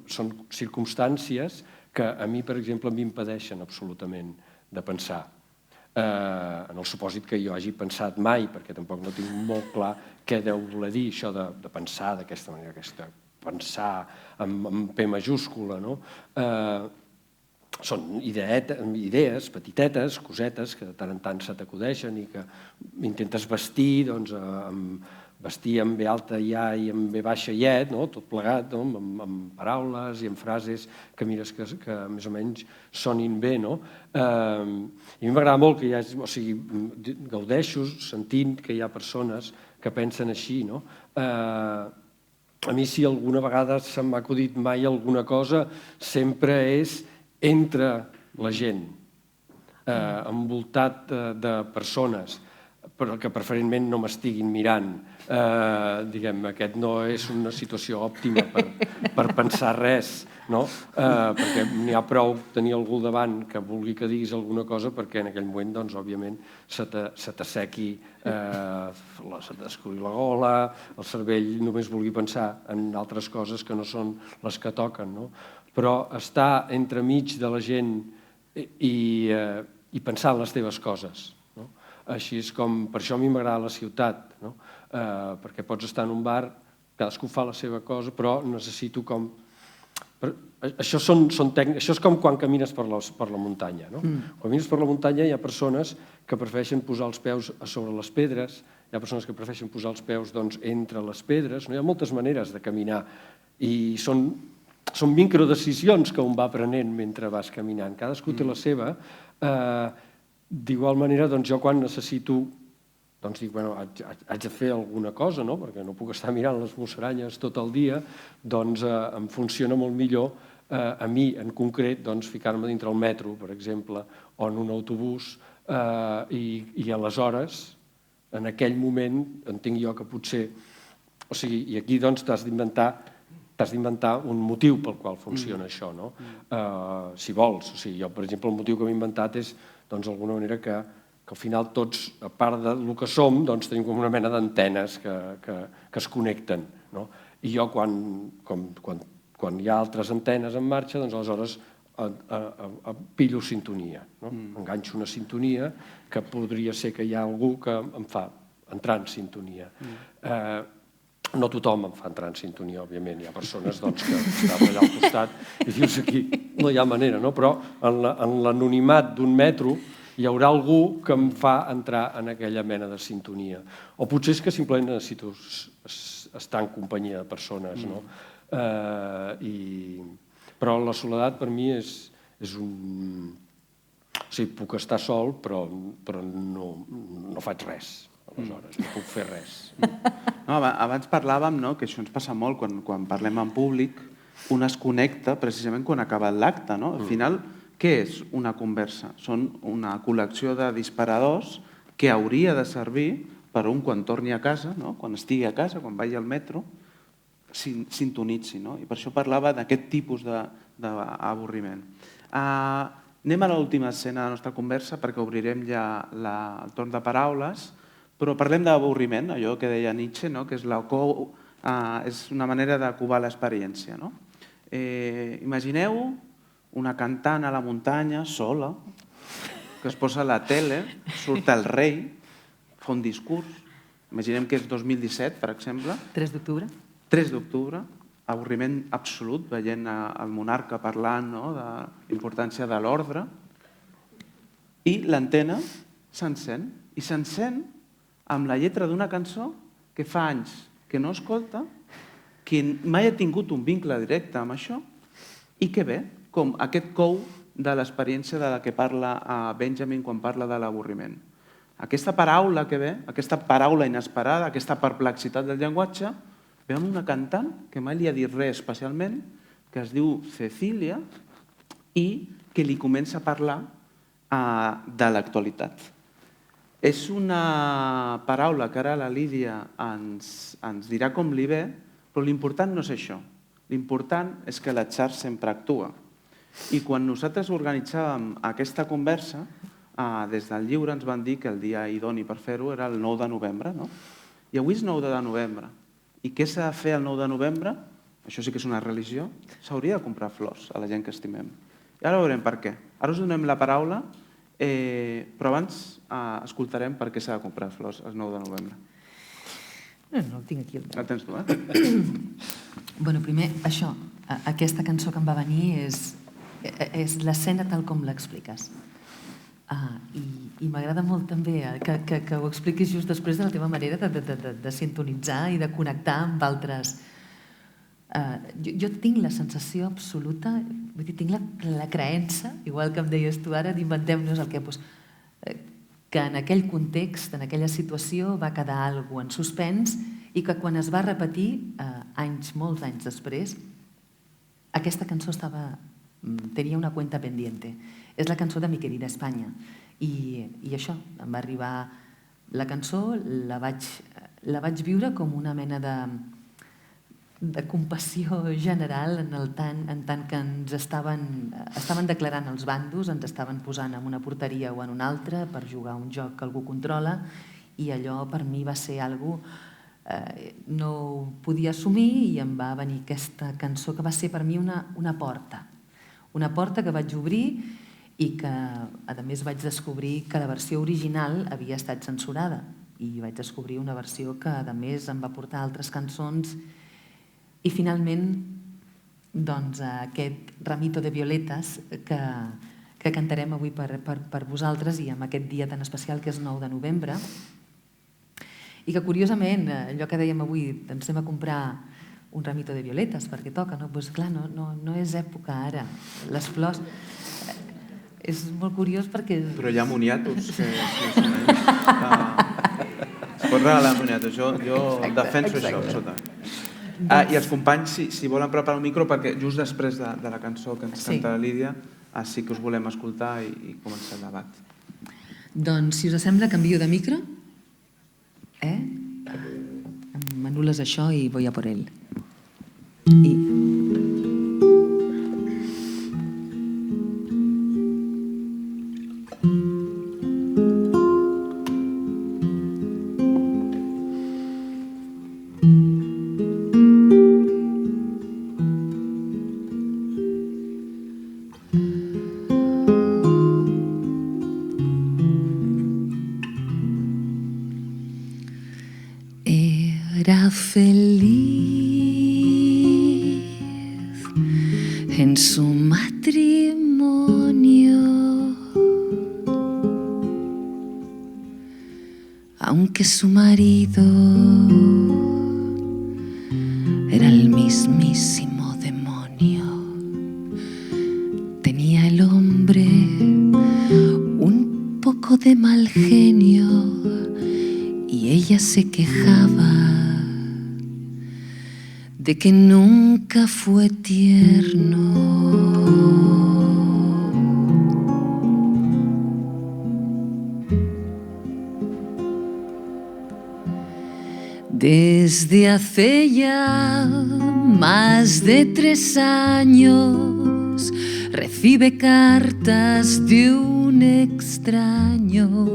són circumstàncies que a mi, per exemple, m'impedeixen absolutament de pensar. En el supòsit que jo hagi pensat mai, perquè tampoc no tinc molt clar què deu voler dir això de pensar d'aquesta manera, pensar amb P majúscula. Són idees petitetes, cosetes, que de tant en tant se t'acudeixen i que intentes vestir amb B alta i A i amb B baixa i E, tot plegat, amb paraules i amb frases que mires que més o menys sonin bé. I a mi m'agrada molt que hi hagi, o sigui, gaudeixo sentint que hi ha persones que pensen així. A mi, si alguna vegada se m'ha acudit mai alguna cosa, sempre és entre la gent, envoltat de persones, però que preferentment no m'estiguin mirant. Aquest no és una situació òptima per pensar res, perquè n'hi ha prou tenir algú davant que vulgui que diguis alguna cosa perquè en aquell moment, òbviament, se t'assequi, se t'escuri la gola, el cervell només vulgui pensar en altres coses que no són les que toquen. Però estar entremig de la gent i pensar en les teves coses. Així és com, per això a mi m'agrada la ciutat, perquè pots estar en un bar, cadascú fa la seva cosa, però necessito com... Això és com quan camines per la muntanya. Quan camines per la muntanya hi ha persones que prefereixen posar els peus a sobre les pedres, hi ha persones que prefereixen posar els peus entre les pedres, hi ha moltes maneres de caminar i són microdecisions que un va prenent mentre vas caminant. Cadascú té la seva. D'igual manera, jo quan necessito doncs dic, bueno, haig de fer alguna cosa, no? Perquè no puc estar mirant les musaranyes tot el dia, doncs em funciona molt millor a mi, en concret, doncs, ficar-me dintre el metro, per exemple, o en un autobús, i aleshores, en aquell moment, entenc jo que potser... O sigui, i aquí doncs t'has d'inventar un motiu pel qual funciona això, no? Si vols. O sigui, jo, per exemple, el motiu que m'he inventat és, doncs, d'alguna manera que al final tots, a part del que som, doncs tenim com una mena d'antenes que es connecten, no? I jo, quan hi ha altres antenes en marxa, doncs aleshores pillo sintonia, no? Enganxo una sintonia que podria ser que hi ha algú que em fa entrar en sintonia. No tothom em fa entrar en sintonia, òbviament. Hi ha persones que estaven allà al costat i dius aquí, no hi ha manera, no? Però en l'anonimat d'un metro hi haurà algú que em fa entrar en aquella mena de sintonia. O potser és que simplement necessito estar en companyia de persones, no? Però la soledat per mi és un... O sigui, puc estar sol, però no faig res. Aleshores, no puc fer res. No, abans parlàvem que això ens passa molt quan parlem en públic, un es connecta precisament quan ha acabat l'acte. Al final, què és una conversa? Són una col·lecció de disparadors que hauria de servir per un quan torni a casa, quan estigui a casa, quan vagi al metro, sintonitzi. I per això parlava d'aquest tipus d'avorriment. Anem a l'última escena de la nostra conversa perquè obrirem ja el torn de paraules, però parlem d'avorriment, allò que deia Nietzsche, que és una manera de covar l'experiència. Imagineu una cantant a la muntanya, sola, que es posa a la tele, surt el rei, fa un discurs, imaginem que és 2017, per exemple. 3 d'octubre. 3 d'octubre, avorriment absolut, veient el monarca parlant de la importància de l'ordre, i l'antena s'encén, i s'encén amb la lletra d'una cançó que fa anys que no escolta, que mai ha tingut un vincle directe amb això, i que ve com aquest cou de l'experiència de la que parla Benjamin quan parla de l'avorriment. Aquesta paraula que ve, aquesta paraula inesperada, aquesta perplexitat del llenguatge, ve amb una cantant que mai li ha dit res especialment, que es diu Cecília, i que li comença a parlar de l'actualitat. És una paraula que ara la Lídia ens dirà com li ve, però l'important no és això. L'important és que l'atzar sempre actua. I quan nosaltres organitzàvem aquesta conversa, des del llibre ens van dir que el dia idoni per fer-ho era el 9 de novembre, no? I avui és 9 de novembre. I què s'ha de fer el 9 de novembre? Això sí que és una religió. S'hauria de comprar flors a la gent que estimem. I ara veurem per què. Ara us donem la paraula, però abans escoltarem per què s'ha de comprar flors el 9 de novembre. No el tinc aquí. El tens tu, Bueno, primer, això, aquesta cançó que em va venir és l'escena tal com l'expliques. I m'agrada molt també que ho expliquis just després de la teva manera de sintonitzar i de connectar amb altres. Jo tinc la sensació absoluta, vull dir, tinc la creença, igual que em deies tu ara, d'inventem-nos el que en aquell context, en aquella situació, va quedar alguna cosa en suspens i que quan es va repetir, molts anys després, aquesta cançó tenia una cuenta pendiente. És la cançó de Mi querida Espanya. I això, em va arribar la cançó, la vaig viure com una mena de compassió general en tant que ens estaven declarant els bandos, ens estaven posant en una porteria o en una altra per jugar a un joc que algú controla, i allò per mi va ser algo no ho podia assumir i em va venir aquesta cançó que va ser per mi una porta que vaig obrir i que a més vaig descobrir que la versió original havia estat censurada i vaig descobrir una versió que a més em va portar altres cançons i finalment doncs aquest Ramito de Violetas que cantarem avui per vosaltres i en aquest dia tan especial que és 9 de novembre i que curiosament allò que dèiem avui ens anem a comprar un ramito de violetes perquè toca, no? Doncs clar, no és època ara, les flors és molt curiós perquè... Però hi ha moniatos que Pots regalar moniatos, jo defenso això, sota. I els companys, si volen preparar el micro, perquè just després de la cançó que ens canta la Lídia, sí que us volem escoltar i començar el debat. Doncs, si us sembla, canvio de micro. M'anules això i voy a por él. Era feliz en su matrimonio, aunque su marido era el mismísimo demonio. Tenía el hombre un poco de mal genio y ella se quejaba de que nunca fue tierno. Desde hace ya más de 3 años recibe cartas de un extraño,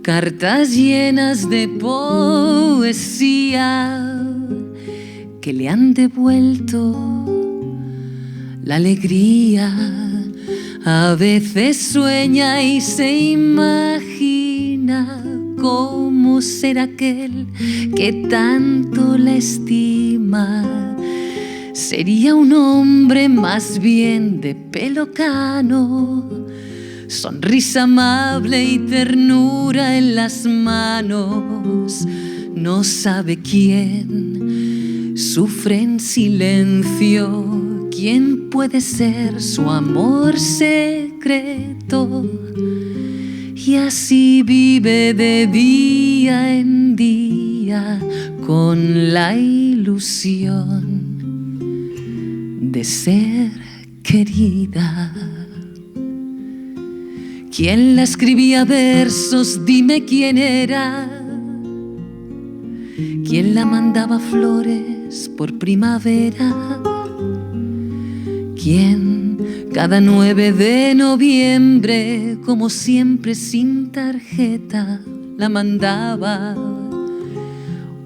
cartas llenas de poesía que le han devuelto la alegría. A veces sueña y se imagina cómo será aquel que tanto la estima. Sería un hombre más bien de pelo cano, sonrisa amable y ternura en las manos. No sabe quién sufre en silencio, quién puede ser su amor secreto. Y así vive de día en día con la ilusión de ser querida. ¿Quién la escribía versos? Dime quién era. ¿Quién la mandaba flores por primavera? ¿Quién cada 9 de noviembre, como siempre sin tarjeta, la mandaba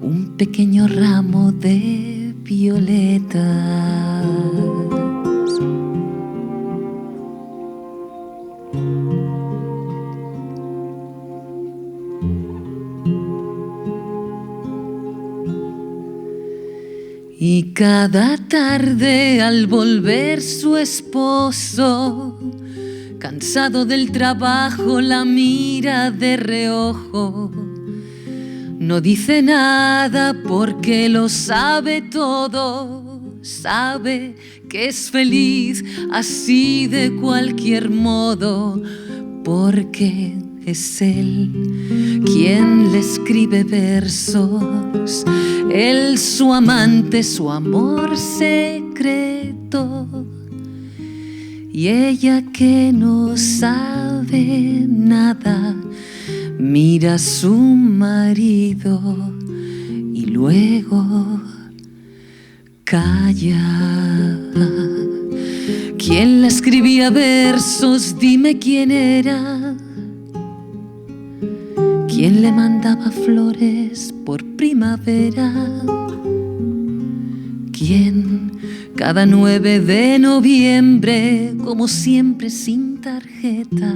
un pequeño ramo de violetas? Y cada tarde al volver su esposo, cansado del trabajo, la mira de reojo. No dice nada porque lo sabe todo, sabe que es feliz así de cualquier modo, porque es él quien le escribe versos, él su amante, su amor secreto. Y ella que no sabe nada, mira a su marido y luego calla. ¿Quién le escribía versos? Dime quién era. ¿Quién le mandaba flores por primavera? ¿Quién cada 9 de noviembre, como siempre sin tarjeta,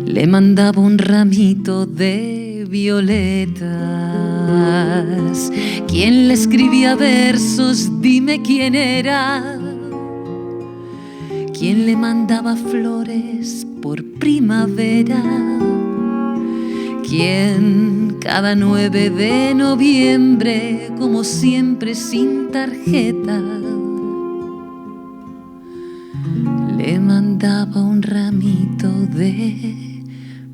le mandaba un ramito de violetas? ¿Quién le escribía versos? Dime quién era. ¿Quién le mandaba flores por primavera? ¿Quién cada 9 de noviembre, como siempre sin tarjeta, le mandaba un ramito de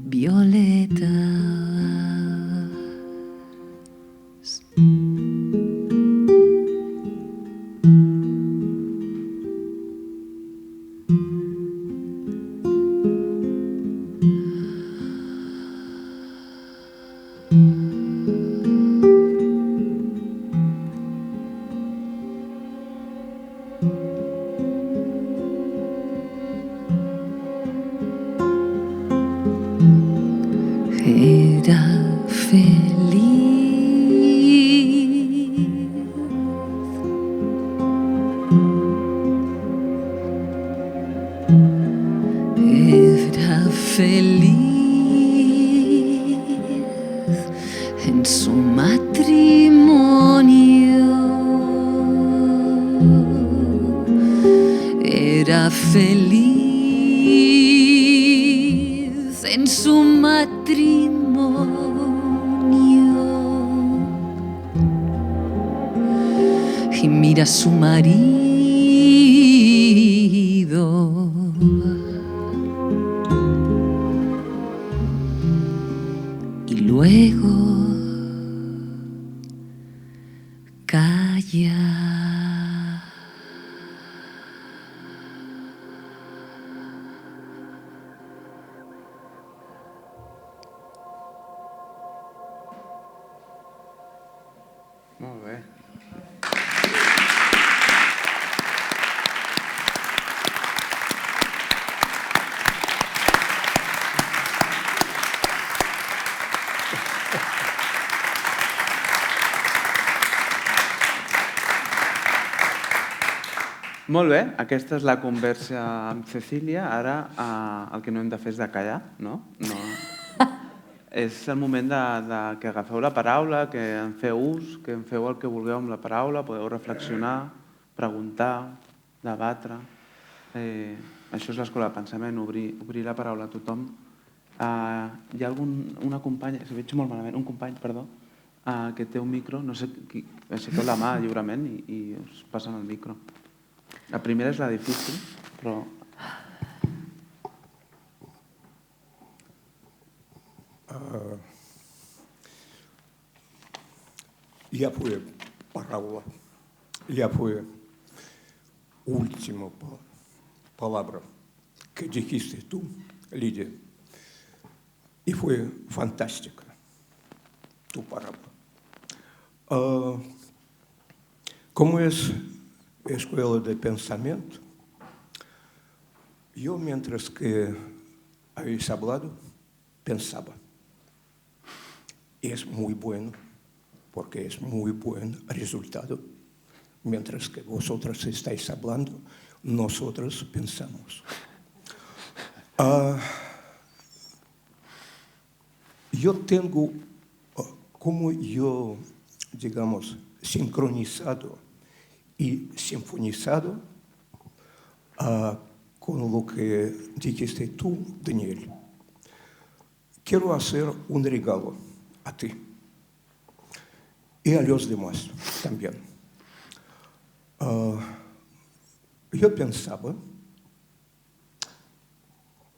violetas? feliz en su matrimonio. Era feliz en su matrimonio. Y mira a su marido y luego calla. Molt bé. Molt bé, aquesta és la conversa amb Cecília. Ara el que no hem de fer és de callar, no? És el moment que agafeu la paraula, que en feu ús, que en feu el que vulgueu amb la paraula, podeu reflexionar, preguntar, debatre. Això és l'escola de pensament, obrir la paraula a tothom. Hi ha una companya, si veig molt malament, un company, perdó, que té un micro, no sé, aixequeu la mà lliurement i us passen el micro. La primera és la difícil, però... Ya fue parábola, ya fue última palabra que dijiste tú, Lidia, y fue fantástica tu parábola. Como es escuela de pensamiento, yo mientras que habéis hablado, pensaba, y es muy bueno, porque es muy buen resultado. Mientras que vosotros estáis hablando, nosotros pensamos. Yo tengo, como yo, digamos, sincronizado y sinfonizado con lo que dijiste tú, Daniel. Quiero hacer un regalo a ti y a los demás también. Yo pensaba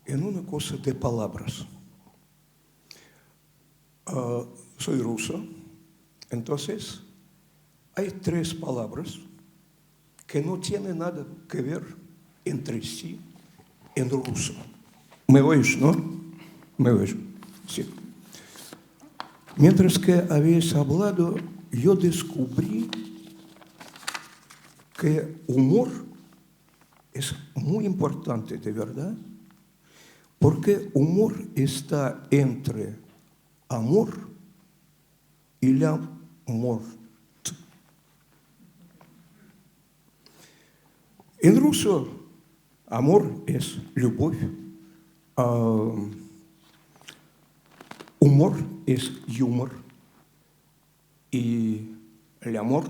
en una cosa de palabras. Soy ruso, entonces hay 3 palabras que no tienen nada que ver entre sí en ruso. ¿Me oís, no? ¿Me oís? Sí. Mientras que habéis hablado, yo descubrí que humor es muy importante, de verdad, porque humor está entre amor y la mort. En ruso, amor es любовь, humor es humor y el amor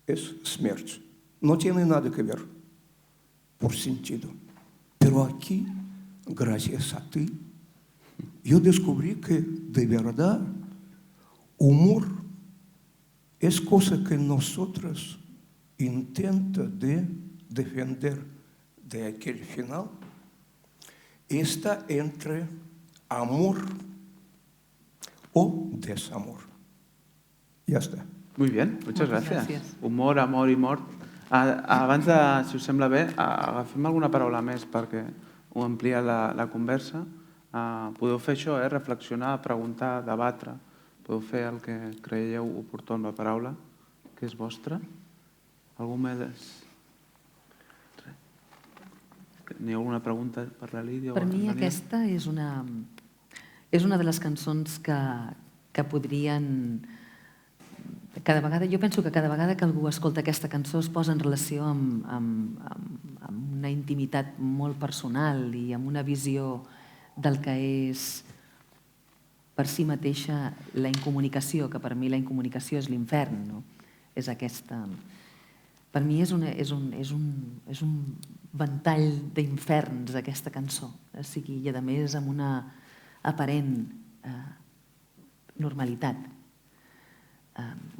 es смерть. No tiene nada que ver por sentido. Pero aquí, gracias a ti, yo descubrí que de verdad humor es cosa que nosotros intentamos de defender de aquel final. Está entre amor o desamor. Ja està. Muy bien, muchas gracias. Gràcies. Humor, amor i mort. Abans de, si us sembla bé, agafem alguna paraula més perquè ho amplia la conversa. Podeu fer això, reflexionar, preguntar, debatre. Podeu fer el que creieu oportú amb la paraula, que és vostra. Algú més? N'hi ha alguna pregunta per la Lídia? Per mi aquesta és una de les cançons que podrien... Jo penso que cada vegada que algú escolta aquesta cançó es posa en relació amb una intimitat molt personal i amb una visió del que és per si mateixa la incomunicació, que per mi la incomunicació és l'infern, no? És aquesta... Per mi és un ventall d'inferns, aquesta cançó. O sigui, i a més amb una aparent normalitat.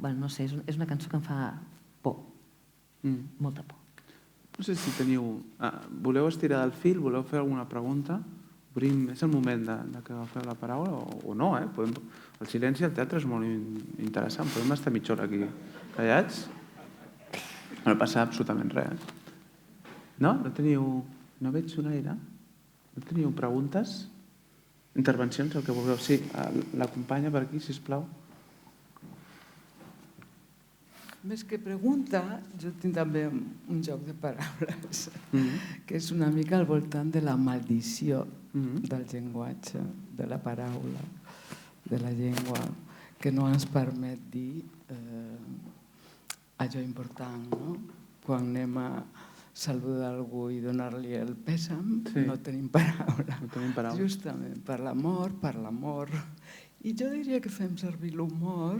No sé, és una cançó que em fa por, molta por. No sé si teniu... Voleu estirar del fil? Voleu fer alguna pregunta? És el moment de que agafeu la paraula o no, eh? El silenci al teatre és molt interessant. Podem estar mitja hora aquí callats. No passa absolutament res. No? No teniu... No veig un aire? No teniu preguntes? Intervencions, el que vulgueu. Sí, la companya per aquí, sisplau. Més que pregunta, jo tinc també un joc de paraules, que és una mica al voltant de la maldició del llenguatge, de la paraula, de la llengua, que no ens permet dir allò important, no? Quan anem a saludar algú i donar-li el pèsam, no tenim paraula. No tenim paraula. Justament, per l'amor. I jo diria que fem servir l'humor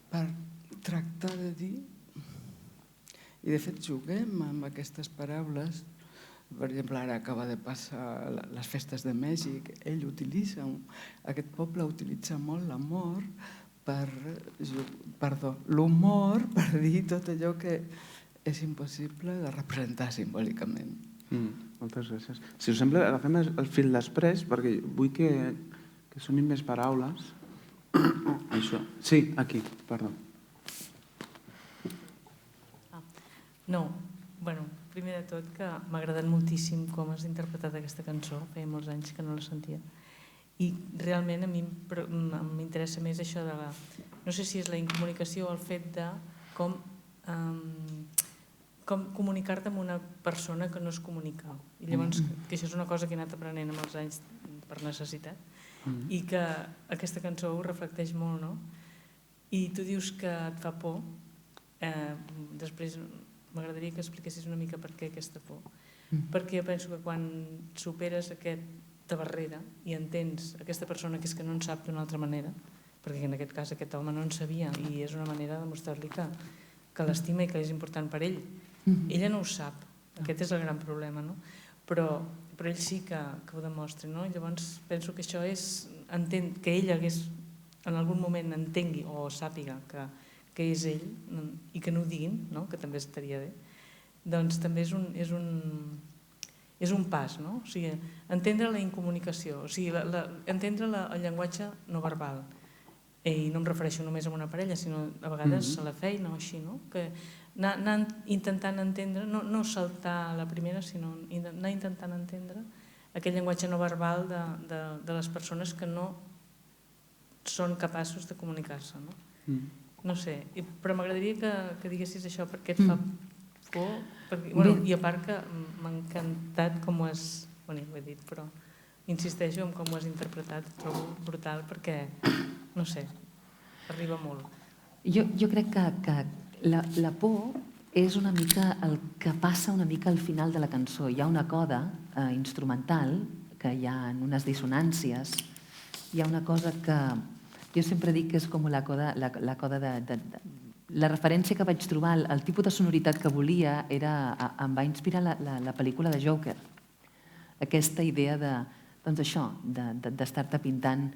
per tractar de dir, i de fet juguem amb aquestes paraules. Per exemple, ara acaba de passar les festes de Mèxic, aquest poble utilitza molt l'amor l'humor per dir tot allò que és impossible de representar simbòlicament. Moltes gràcies. Si us sembla, agafem el fil després, perquè vull que sonin més paraules. Això. Sí, aquí, perdó. No, bueno, primer de tot que m'ha agradat moltíssim com has interpretat aquesta cançó, feia molts anys que no la sentia, i realment a mi m'interessa més això de la... No sé si és la incomunicació o el fet de com comunicar-te amb una persona que no es comunica. I llavors, que això és una cosa que he anat aprenent amb els anys per necessitat, i que aquesta cançó ho reflecteix molt, no? I tu dius que et fa por, després m'agradaria que expliquessis una mica per què aquesta por. Perquè jo penso que quan superes aquesta barrera i entens aquesta persona que és que no en sap d'una altra manera, perquè en aquest cas aquest home no en sabia i és una manera de mostrar-li que l'estima i que és important per ell. Ella no ho sap, aquest és el gran problema, no? Però ell sí que ho demostra, no? Llavors penso que això és que ell hagués en algun moment entengui o sàpiga que és ell i que no ho diguin, que també estaria bé, doncs també és un pas, no? O sigui, entendre la incomunicació, o sigui, entendre el llenguatge no verbal. I no em refereixo només a una parella, sinó a vegades a la feina o així, no? Que anar intentant entendre, no saltar a la primera, sinó anar intentant entendre aquest llenguatge no verbal de les persones que no són capaços de comunicar-se, no? No sé, però m'agradaria que diguessis això, perquè et fa por, i a part que m'ha encantat com ho has, bueno, ho he dit, però insisteixo en com ho has interpretat, trobo brutal perquè, no sé, arriba molt. Jo crec que la por és una mica el que passa una mica al final de la cançó. Hi ha una coda instrumental, que hi ha unes dissonàncies, hi ha una cosa que jo sempre dic que és com la coda de... La referència que vaig trobar, el tipus de sonoritat que volia, em va inspirar la pel·lícula de Joker. Aquesta idea d'estar-te pintant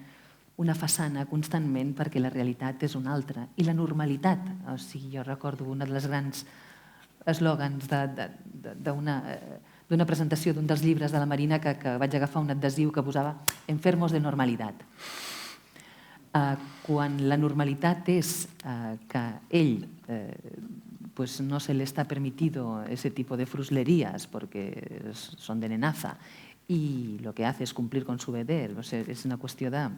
una façana constantment perquè la realitat és una altra. I la normalitat, o sigui, jo recordo un dels grans eslògans d'una presentació d'un dels llibres de la Marina que vaig agafar un adhesiu que posava «Enfermos de normalitat». Quan la normalitat és que ell no se le está permitido ese tipo de fruslerías porque son de nenaza y lo que hace es cumplir con su deber, o sea, es una cuestión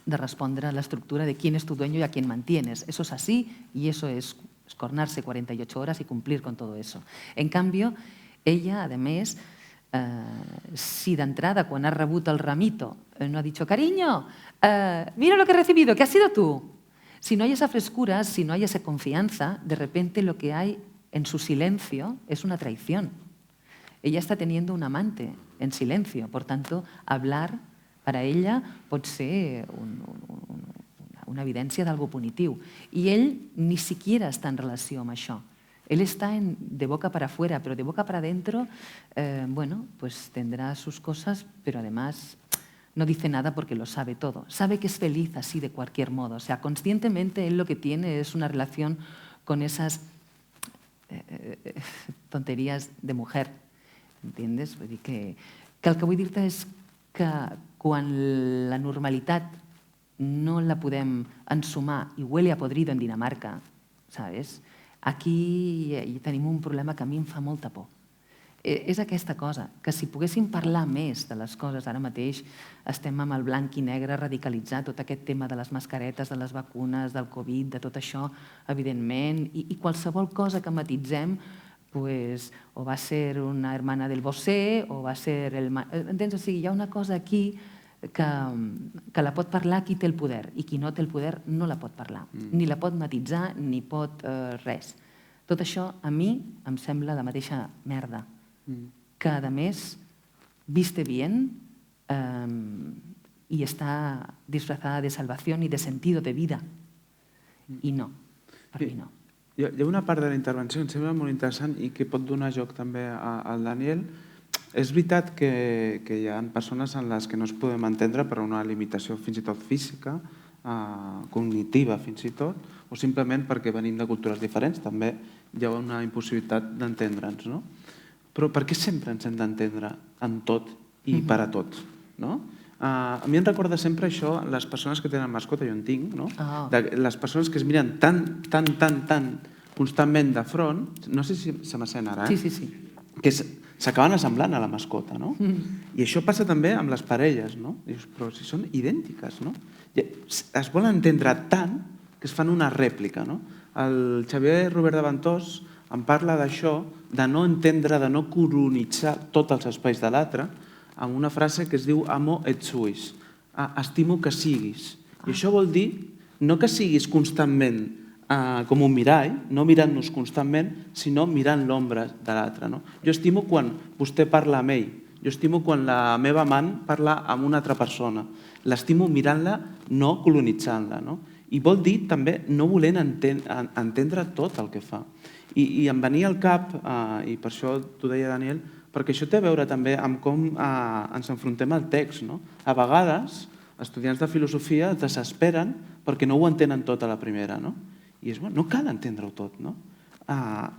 de respondre a la estructura de quién es tu dueño y a quién mantienes. Eso es así y eso es escornarse 48 horas y cumplir con todo eso. En cambio, ella, además, si d'entrada, quan ha rebut el ramito, no ha dicho, cariño, mira lo que he recibido, ¿qué has sido tú? Si no hay esa frescura, si no hay esa confianza, de repente lo que hay en su silencio es una traición. Ella está teniendo un amante en silencio. Por tanto, hablar para ella pot ser una evidència d'algo punitiu. I ell ni siquiera està en relació amb això. Él está de boca para afuera, pero de boca para adentro, bueno, pues tendrá sus cosas, pero además no dice nada porque lo sabe todo. Sabe que es feliz así de cualquier modo. O sea, conscientemente él lo que tiene es una relación con esas tonterías de mujer, ¿entiendes? Vull dir que el que vull dir-te és que quan la normalitat no la podem ensumar i huele a podrido en Dinamarca, ¿sabes? Aquí tenim un problema que a mi em fa molta por. És aquesta cosa, que si poguéssim parlar més de les coses, ara mateix estem amb el blanc i negre radicalitzat, tot aquest tema de les mascaretes, de les vacunes, del Covid, de tot això, evidentment, i qualsevol cosa que matitzem, pues, o va ser una hermana del Bosé, o va ser el... Entens? O sigui, hi ha una cosa aquí que la pot parlar qui té el poder, i qui no té el poder no la pot parlar, ni la pot matitzar, ni pot res. Tot això a mi em sembla la mateixa merda, que a més viste bien y está disfrazada de salvación y de sentido de vida. I no, per mi no. Hi ha una part de la intervenció que em sembla molt interessant i que pot donar joc també al Daniel. És veritat que hi ha persones en les que no es podem entendre per una limitació fins i tot física, cognitiva fins i tot, o simplement perquè venim de cultures diferents, també hi ha una impossibilitat d'entendre'ns, no? Però per què sempre ens hem d'entendre en tot i per a tots, no? A mi em recorda sempre això les persones que tenen mascota, jo en tinc, no? Les persones que es miren tan constantment de front, no sé si se m'assent ara, que s'acaben assemblant a la mascota, no? I això passa també amb les parelles, no? Dius, però si són idèntiques, no? Es volen entendre tant que es fan una rèplica, no? El Xavier Robert de Ventós em parla d'això, de no entendre, de no colonitzar tots els espais de l'altre, amb una frase que es diu amo et suis, estimo que siguis. I això vol dir no que siguis constantment com un mirall, no mirant-nos constantment, sinó mirant l'ombra de l'altre. Jo estimo quan vostè parla amb ell, jo estimo quan la meva amant parla amb una altra persona, l'estimo mirant-la, no colonitzant-la. I vol dir també no volent entendre tot el que fa. I em venia al cap, i per això t'ho deia Daniel, perquè això té a veure també amb com ens enfrontem al text. A vegades, estudiants de filosofia desesperen perquè no ho entenen tot a la primera. I és, no cal entendre-ho tot.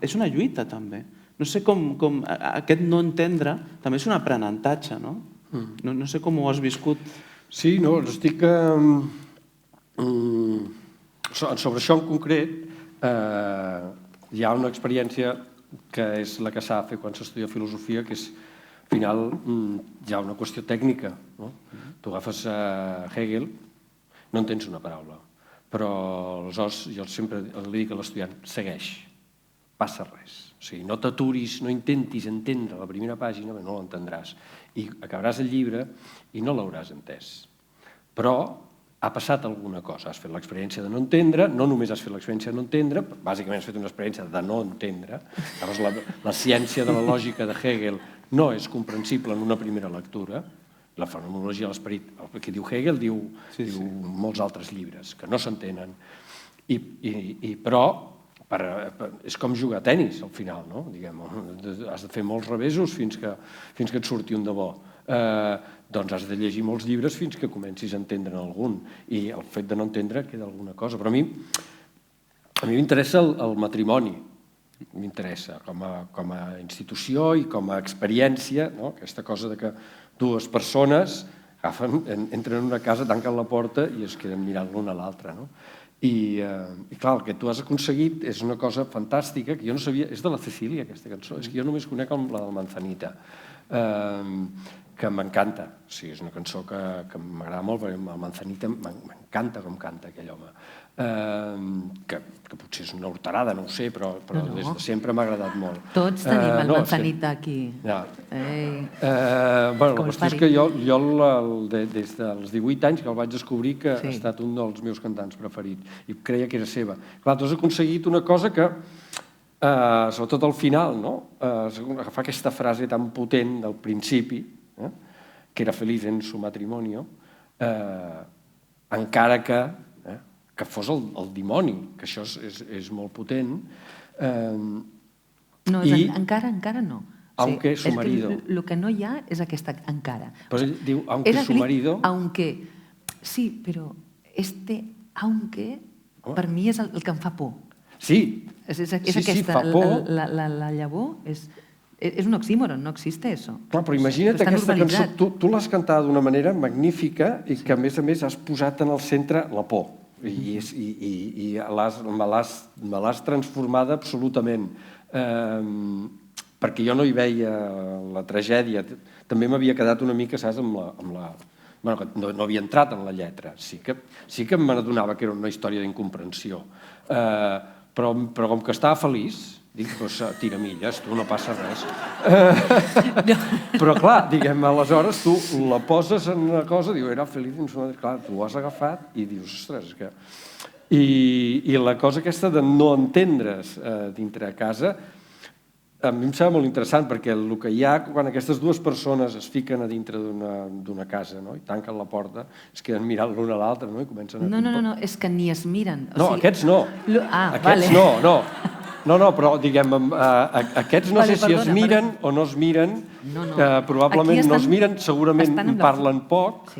És una lluita, també. No sé com aquest no entendre també és un aprenentatge. No sé com ho has viscut. Sí, no, estic... Sobre això en concret, hi ha una experiència que és la que s'ha de fer quan s'estudia filosofia, que és, al final, hi ha una qüestió tècnica. Tu agafes Hegel, no entens una paraula, però aleshores jo sempre li dic a l'estudiant, segueix, passa res. O sigui, no t'aturis, no intentis entendre la primera pàgina, no l'entendràs. I acabaràs el llibre i no l'hauràs entès. Però ha passat alguna cosa, has fet l'experiència de no entendre, no només has fet l'experiència de no entendre, bàsicament has fet una experiència de no entendre, llavors la ciència de la lògica de Hegel no és comprensible en una primera lectura, la fenomenologia de l'esperit, el que diu Hegel, diu molts altres llibres, que no s'entenen, però és com jugar a tenis al final, no? Has de fer molts revesos fins que et surti un de bo. Doncs has de llegir molts llibres fins que comencis a entendre'n algun, i el fet de no entendre queda alguna cosa. Però a mi m'interessa el matrimoni, m'interessa com a institució i com a experiència, aquesta cosa de que dues persones entren en una casa, tanquen la porta i es queden mirant l'un a l'altre. I clar, el que tu has aconseguit és una cosa fantàstica que jo no sabia, és de la Cecília aquesta cançó, és que jo només conec la del Manzanita, que m'encanta, és una cançó que m'agrada molt, perquè el Manzanita m'encanta com canta aquell home, que potser és una horterada, no ho sé, però des de sempre m'ha agradat molt. Tots tenim el Manzanita aquí. La qüestió és que jo des dels 18 anys que el vaig descobrir que ha estat un dels meus cantants preferits i creia que era seva. Clar, tu has aconseguit una cosa que sobretot al final, agafar aquesta frase tan potent del principi, que era feliz en su matrimonio, encara que fos el dimoni, que això és molt potent. No, encara no. Aunque su marido. Lo que no hi ha és aquesta encara. Però ell diu, aunque su marido... Aunque, sí, però aunque, per mi és el que em fa por. Sí, aquesta, fa por. La llavor és un oxímoron, no existe eso. Clar, però imagina't aquesta cançó, tu l'has cantada d'una manera magnífica i que a més has posat en el centre la por. I me l'has transformada absolutament. Perquè jo no hi veia la tragèdia. També m'havia quedat una mica, saps, amb la... Bueno, no havia entrat en la lletra. Sí que me n'adonava que era una història d'incomprensió. Però com que estava feliç, dic, doncs tira milles, tu, no passa res. Però clar, diguem, aleshores tu la poses en una cosa, diu, era feliç, clar, tu ho has agafat i dius, ostres, és que... I la cosa aquesta de no entendre's dintre a casa, a mi em sembla molt interessant, perquè el que hi ha, quan aquestes dues persones es fiquen a dintre d'una casa i tanquen la porta, es queden mirant l'una a l'altra i comencen a... No, és que ni es miren. No, aquests no. Aquests no. No, però, diguem, aquests no sé si es miren o no es miren, probablement no es miren, segurament parlen poc,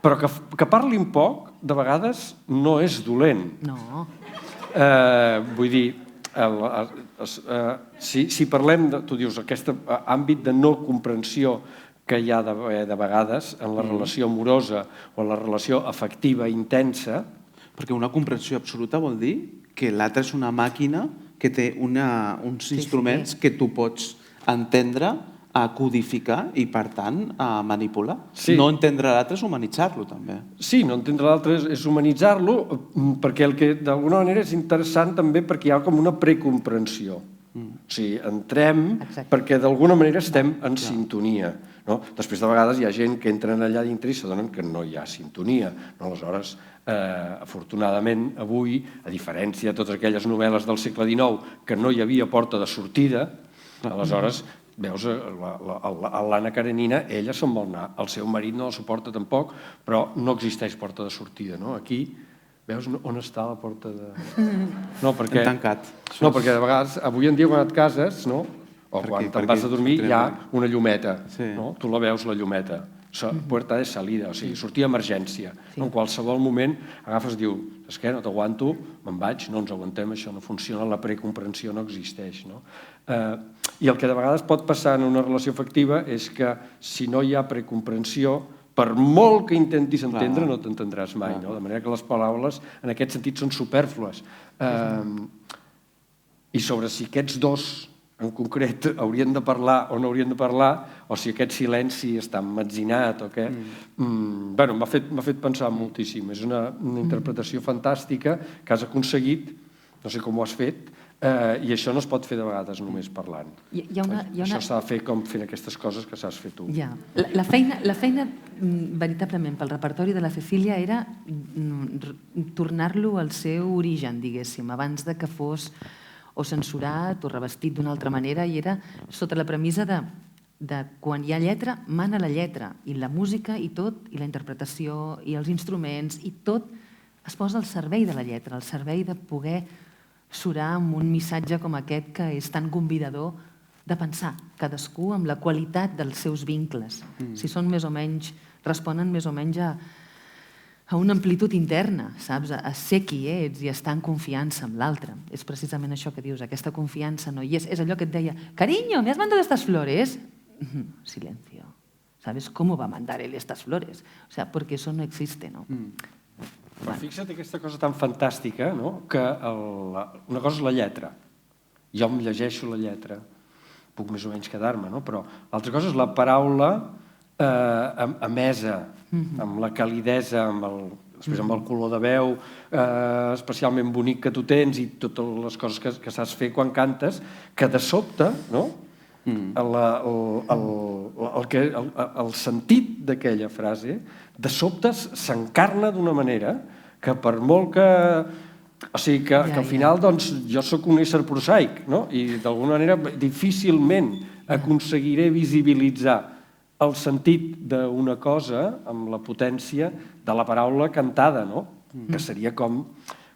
però que parlin poc, de vegades, no és dolent. No. Vull dir, si parlem, tu dius, aquest àmbit de no comprensió que hi ha de vegades en la relació amorosa o en la relació afectiva intensa... Perquè una comprensió absoluta vol dir que l'altre és una màquina que té uns instruments que tu pots entendre, codificar i, per tant, manipular. No entendre l'altre és humanitzar-lo, també. Sí, no entendre l'altre és humanitzar-lo, perquè el que d'alguna manera és interessant també perquè hi ha com una precomprensió. O sigui, entrem perquè d'alguna manera estem en sintonia. Després de vegades hi ha gent que entren allà dintre i s'adonen que no hi ha sintonia. Aleshores, afortunadament, avui, a diferència de totes aquelles novel·les del segle XIX que no hi havia porta de sortida, aleshores, veus, l'Anna Karenina, ella se'n vol anar, el seu marit no la suporta tampoc, però no existeix porta de sortida. Aquí, veus on està la porta de... Hem tancat. No, perquè de vegades, avui en dia, quan et cases, o quan te'n vas a dormir, hi ha una llumeta. Tu la veus, la llumeta. Puerta de salida, o sigui, sortir d'emergència. En qualsevol moment agafes i dius, és que no t'aguanto, me'n vaig, no ens aguantem, això no funciona, la precomprensió no existeix. I el que de vegades pot passar en una relació afectiva és que si no hi ha precomprensió, per molt que intentis entendre, no t'entendràs mai. De manera que les paraules, en aquest sentit, són supèrflues. I sobre si aquests dos en concret haurien de parlar o no haurien de parlar, o si aquest silenci està emmetzinat o què. Bé, m'ha fet pensar moltíssim. És una interpretació fantàstica que has aconseguit, no sé com ho has fet, i això no es pot fer de vegades només parlant. Això s'ha de fer com fent aquestes coses que saps fer tu. La feina veritablement pel repertori de la Cecília era tornar-lo al seu origen, diguéssim, abans de que fos o censurat o revestit d'una altra manera, i era sota la premissa de quan hi ha lletra, mana la lletra, i la música i tot, i la interpretació, i els instruments, i tot es posa al servei de la lletra, al servei de poder surar amb un missatge com aquest que és tan convidador de pensar, cadascú amb la qualitat dels seus vincles, si són més o menys, responen més o menys a una amplitud interna, saps? A ser qui ets i estar en confiança amb l'altre. És precisament això que dius, aquesta confiança no hi és. És allò que et deia, cariño, ¿me has mandado estas flores? Silencio. ¿Sabes cómo va a mandar él estas flores? O sea, porque eso no existe, ¿no? Però fixa't aquesta cosa tan fantàstica, que una cosa és la lletra. Jo em llegeixo la lletra, puc més o menys quedar-me, però l'altra cosa és la paraula emesa, amb la calidesa, després amb el color de veu especialment bonic que tu tens i totes les coses que saps fer quan cantes, que de sobte, el sentit d'aquella frase, de sobte s'encarna d'una manera que per molt que... O sigui, que al final jo soc un ésser prosaic i d'alguna manera difícilment aconseguiré visibilitzar el sentit d'una cosa amb la potència de la paraula cantada, no? Que seria com...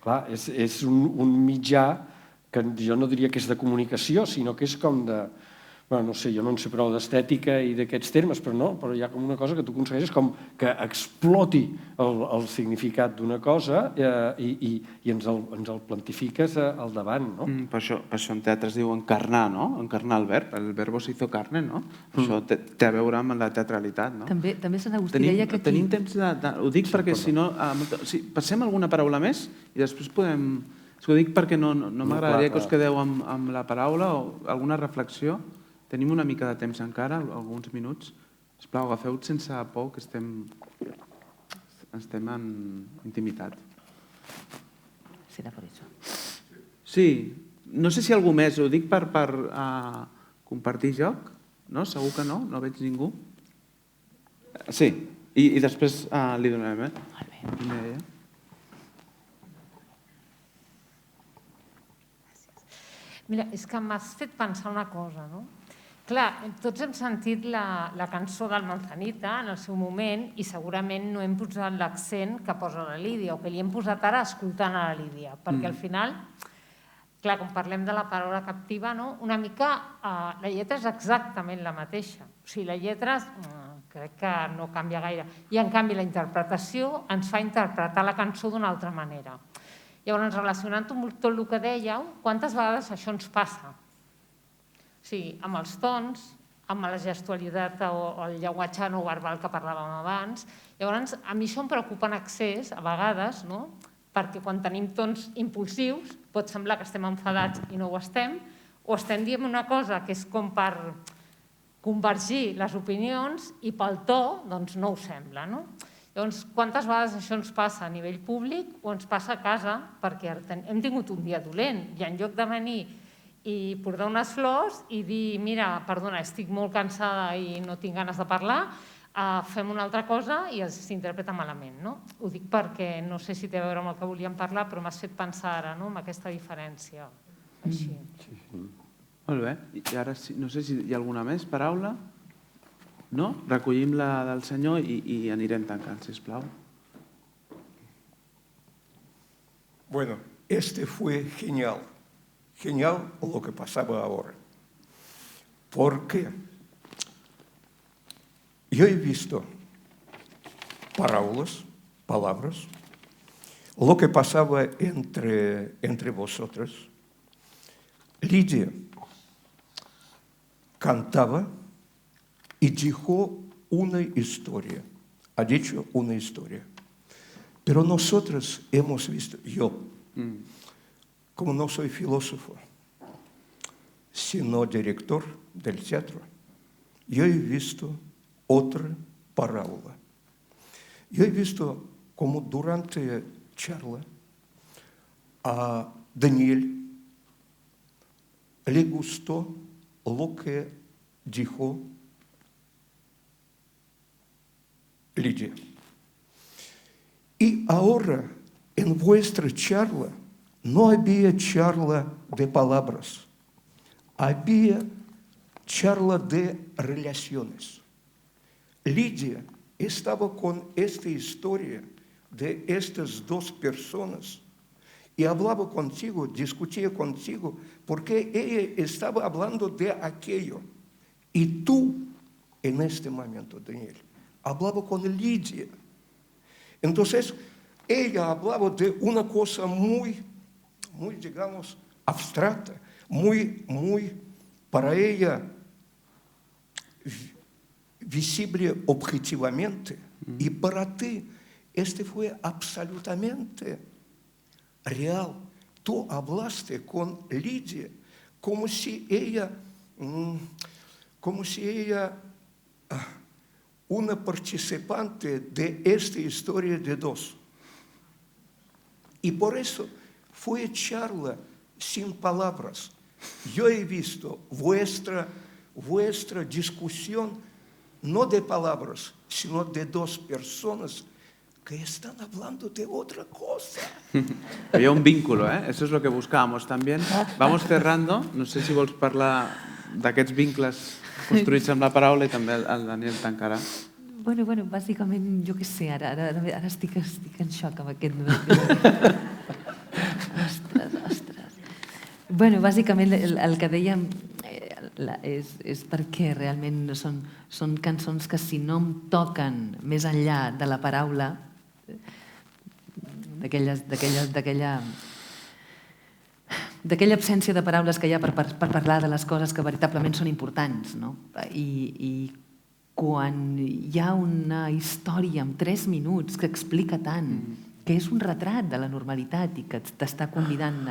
Clar, és un mitjà que jo no diria que és de comunicació, sinó que és com de... No sé, jo no en sé prou d'estètica i d'aquests termes, però hi ha com una cosa que tu aconsegueixes com que exploti el significat d'una cosa i ens el plantifiques al davant, no? Per això en teatre es diu encarnar, no? Encarnar el verb. El verbo se hizo carne, no? Això té a veure amb la teatralitat, no? També Sant Agustí deia que aquí... Tenim temps de... Ho dic perquè si no... Passem alguna paraula més i després podem... Ho dic perquè no m'agradaria que us quedeu amb la paraula o alguna reflexió. Tenim una mica de temps encara, alguns minuts. Sisplau, agafeu-vos sense por, que estem en intimitat. Serà per això. Sí, no sé si algú més, ho dic per compartir joc, no? Segur que no veig ningú. Sí, i després li donarem, Molt bé. Mira, és que m'has fet pensar una cosa, no? Clar, tots hem sentit la cançó del Manzanita en el seu moment i segurament no hem posat l'accent que posa la Lídia o que li hem posat ara escoltant a la Lídia, perquè al final, clar, quan parlem de la paraula captiva, una mica la lletra és exactament la mateixa. O sigui, la lletra crec que no canvia gaire. I en canvi la interpretació ens fa interpretar la cançó d'una altra manera. Llavors, relacionant-ho amb tot el que dèieu, quantes vegades això ens passa? O sigui, amb els tons, amb la gestualitat o el llenguatge no verbal que parlàvem abans. Llavors, a mi això em preocupa en excés, a vegades, perquè quan tenim tons impulsius pot semblar que estem enfadats i no ho estem, o estem dient una cosa que és com per convergir les opinions i pel to doncs no ho sembla. Llavors, quantes vegades això ens passa a nivell públic o ens passa a casa perquè hem tingut un dia dolent i en lloc de venir i portar unes flors i dir, mira, perdona, estic molt cansada i no tinc ganes de parlar, fem una altra cosa i s'interpreta malament. Ho dic perquè no sé si té a veure amb el que volíem parlar, però m'has fet pensar ara en aquesta diferència. Així. Molt bé. I ara no sé si hi ha alguna més paraula. No? Recollim la del senyor i anirem tancant, sisplau. Bueno, este fue genial. Genial lo que pasaba ahora. Porque yo he visto palabras, lo que pasaba entre vosotros. Lidia cantaba y dijo una historia, ha dicho una historia. Pero nosotros hemos visto, yo, como no soy filósofo, sino director del teatro, yo he visto otra parábola. Yo he visto como durante charla a Daniel le gustó lo que dijo Lidia. Y ahora, en vuestra charla, no había charla de palabras, había charla de relaciones. Lidia estaba con esta historia de estas dos personas y hablaba contigo, discutía contigo, porque ella estaba hablando de aquello. Y tú, en este momento, Daniel, hablaba con Lidia. Entonces, ella hablaba de una cosa muy, digamos, abstracta, muy, para ella, visible objetivamente. Y para ti, este fue absolutamente real. Tú hablaste con Lidia como si ella, una participante de esta historia de dos. Y por eso fue charla sin palabras. Yo he visto vuestra discusión no de palabras, sino de dos personas que están hablando de otra cosa. Había un vínculo, ¿eh? Eso es lo que buscábamos también. Vamos cerrando. No sé si vols parlar d'aquests vincles construïts amb la paraula i també el Daniel tancarà. Bueno, bàsicament, jo què sé, ara estic en xoc amb aquest... Ostres. Bueno, bàsicament el que dèiem és perquè realment són cançons que si no em toquen més enllà de la paraula, d'aquella absència de paraules que hi ha per parlar de les coses que veritablement són importants, no? I quan hi ha una història en 3 minuts que explica tant, que és un retrat de la normalitat i que t'està convidant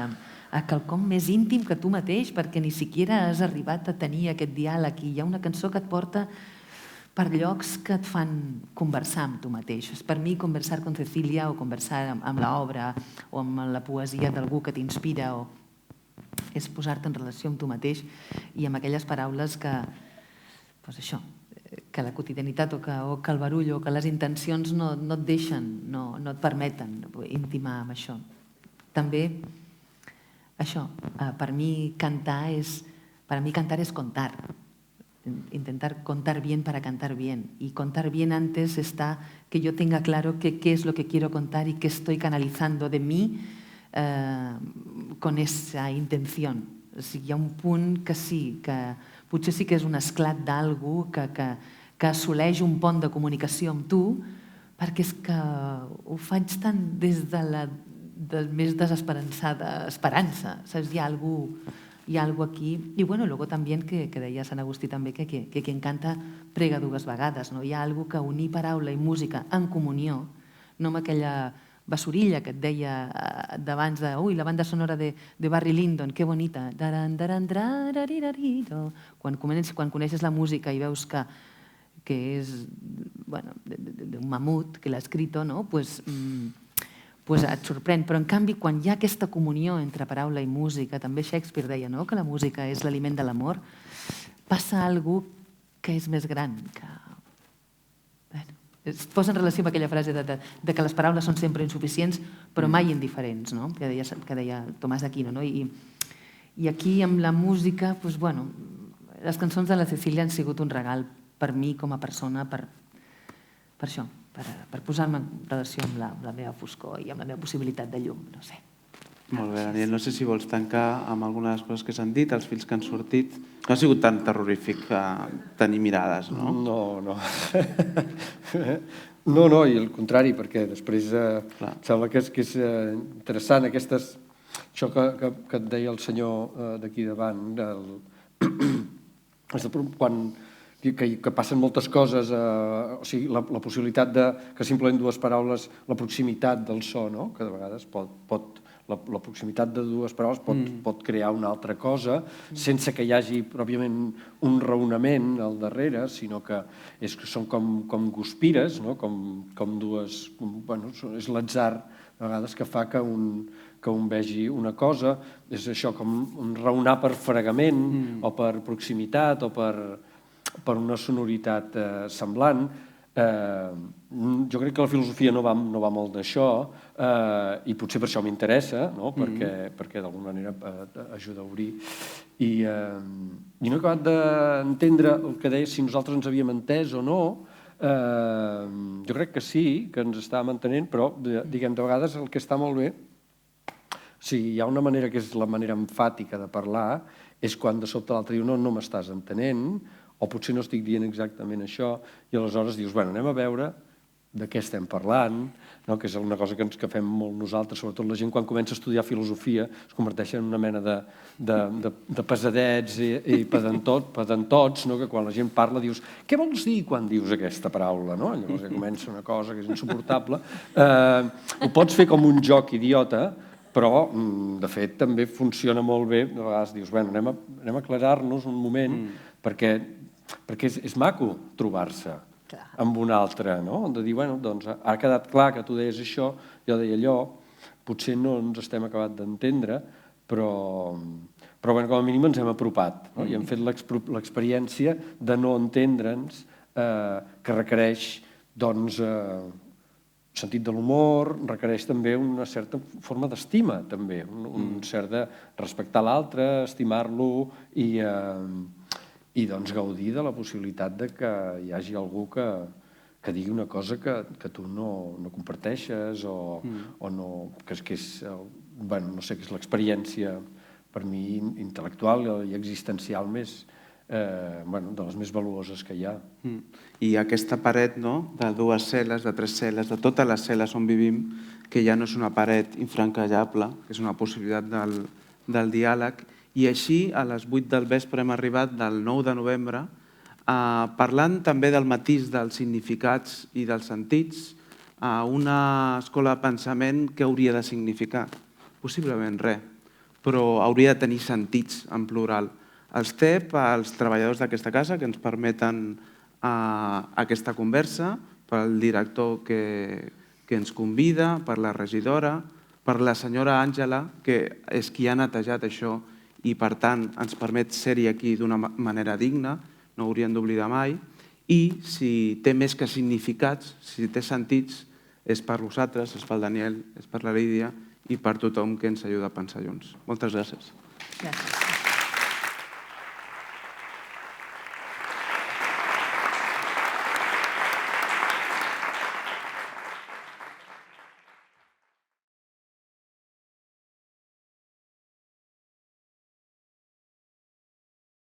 a quelcom més íntim que tu mateix, perquè ni siquiera has arribat a tenir aquest diàleg, i hi ha una cançó que et porta per llocs que et fan conversar amb tu mateix. Per mi, conversar con Cecilia o conversar amb l'obra o amb la poesia d'algú que t'inspira és posar-te en relació amb tu mateix i amb aquelles paraules que, doncs això, que la quotidianitat o que el barullo o que les intencions no et deixen, no et permeten intimar amb això. També, això, per mi cantar és contar. Intentar contar bien para cantar bien. Y contar bien antes está que yo tenga claro qué es lo que quiero contar y qué estoy canalizando de mí con esa intención. O sigui, hi ha un punt que sí, que potser sí que és un esclat d'algú que assoleix un pont de comunicació amb tu, perquè és que ho faig tant des de la més desesperançada esperança. Saps? Hi ha algo aquí. I bueno, luego también, que deia Sant Agustí també, que quien canta prega 2 vegades. No? Hi ha algo que unir paraula i música en comunió, no amb aquella bassurilla que et deia d'abans de la banda sonora de Barry Lyndon, que bonita. Quan coneixes la música i veus que és d'un mamut que l'ha escrit, no? Pues et sorprèn. Però en canvi, quan hi ha aquesta comunió entre paraula i música, també Shakespeare deia que la música és l'aliment de l'amor, passa alguna cosa que és més gran, que es posa en relació amb aquella frase de que les paraules són sempre insuficients però mai indiferents, no? que deia Tomàs d'Aquino. No? I aquí amb la música, les cançons de la Cecília han sigut un regal per mi com a persona, per això, per posar-me en relació amb la meva foscor i amb la meva possibilitat de llum. No sé. Molt bé, Daniel. No sé si vols tancar amb alguna de les coses que s'han dit, els fils que han sortit. No ha sigut tan terrorífic tenir mirades, no? No. No, i al contrari, perquè després sembla que és interessant això que et deia el senyor d'aquí davant, que passen moltes coses, o sigui, la possibilitat que simplement 2 paraules, la proximitat del so, que de vegades la proximitat de 2 paraules pot crear una altra cosa sense que hi hagi pròpiament un raonament al darrere, sinó que són com guspires, com dues... És l'atzar, a vegades, que fa que un vegi una cosa. És això, com un raonar per fregament o per proximitat o per una sonoritat semblant. Jo crec que la filosofia no va molt d'això i potser per això m'interessa, perquè d'alguna manera ajuda a obrir. I no he acabat d'entendre el que deia, si nosaltres ens havíem entès o no. Jo crec que sí, que ens estàvem entenent, però diguem, de vegades el que està molt bé, si hi ha una manera que és la manera emfàtica de parlar, és quan de sobte l'altre diu no m'estàs entenent, o potser no estic dient exactament això, i aleshores dius, anem a veure de què estem parlant, que és una cosa que fem molt nosaltres, sobretot la gent quan comença a estudiar filosofia es converteix en una mena de pesadets i pedantots, que quan la gent parla dius, què vols dir quan dius aquesta paraula? Llavors comença una cosa que és insuportable. Ho pots fer com un joc idiota, però, de fet, també funciona molt bé. De vegades dius, anem a aclarar-nos un moment, perquè és maco trobar-se amb un altre, de dir, doncs ha quedat clar que tu deies això, jo deia allò, potser no ens estem acabat d'entendre, però com a mínim ens hem apropat i hem fet l'experiència de no entendre'ns, que requereix, doncs, sentit de l'humor, requereix també una certa forma d'estima, també, un cert de respectar l'altre, estimar-lo i doncs gaudir de la possibilitat de que hi hagi algú que digui una cosa que tu no comparteixes o no, que és, bueno, no sé, que és l'experiència per mi intel·lectual i existencial més, bueno, de les més valuoses que hi ha. I aquesta paret, no?, de 2 cel·les, de 3 cel·les, de totes les cel·les on vivim, que ja no és una paret infranquejable, que és una possibilitat del diàleg. I així, a les 8 del vespre hem arribat del 9 de novembre, parlant també del matís dels significats i dels sentits, a una escola de pensament que hauria de significar? Possiblement res, però hauria de tenir sentits en plural. Els TEP, els treballadors d'aquesta casa, que ens permeten aquesta conversa, pel director que ens convida, per la regidora, per la senyora Àngela, que és qui ha netejat això i, per tant, ens permet ser-hi aquí d'una manera digna, no ho hauríem d'oblidar mai, i si té més que significats, si té sentits, és per vosaltres, és pel Daniel, és per la Lídia i per tothom que ens ajuda a pensar junts. Moltes gràcies. Gràcies.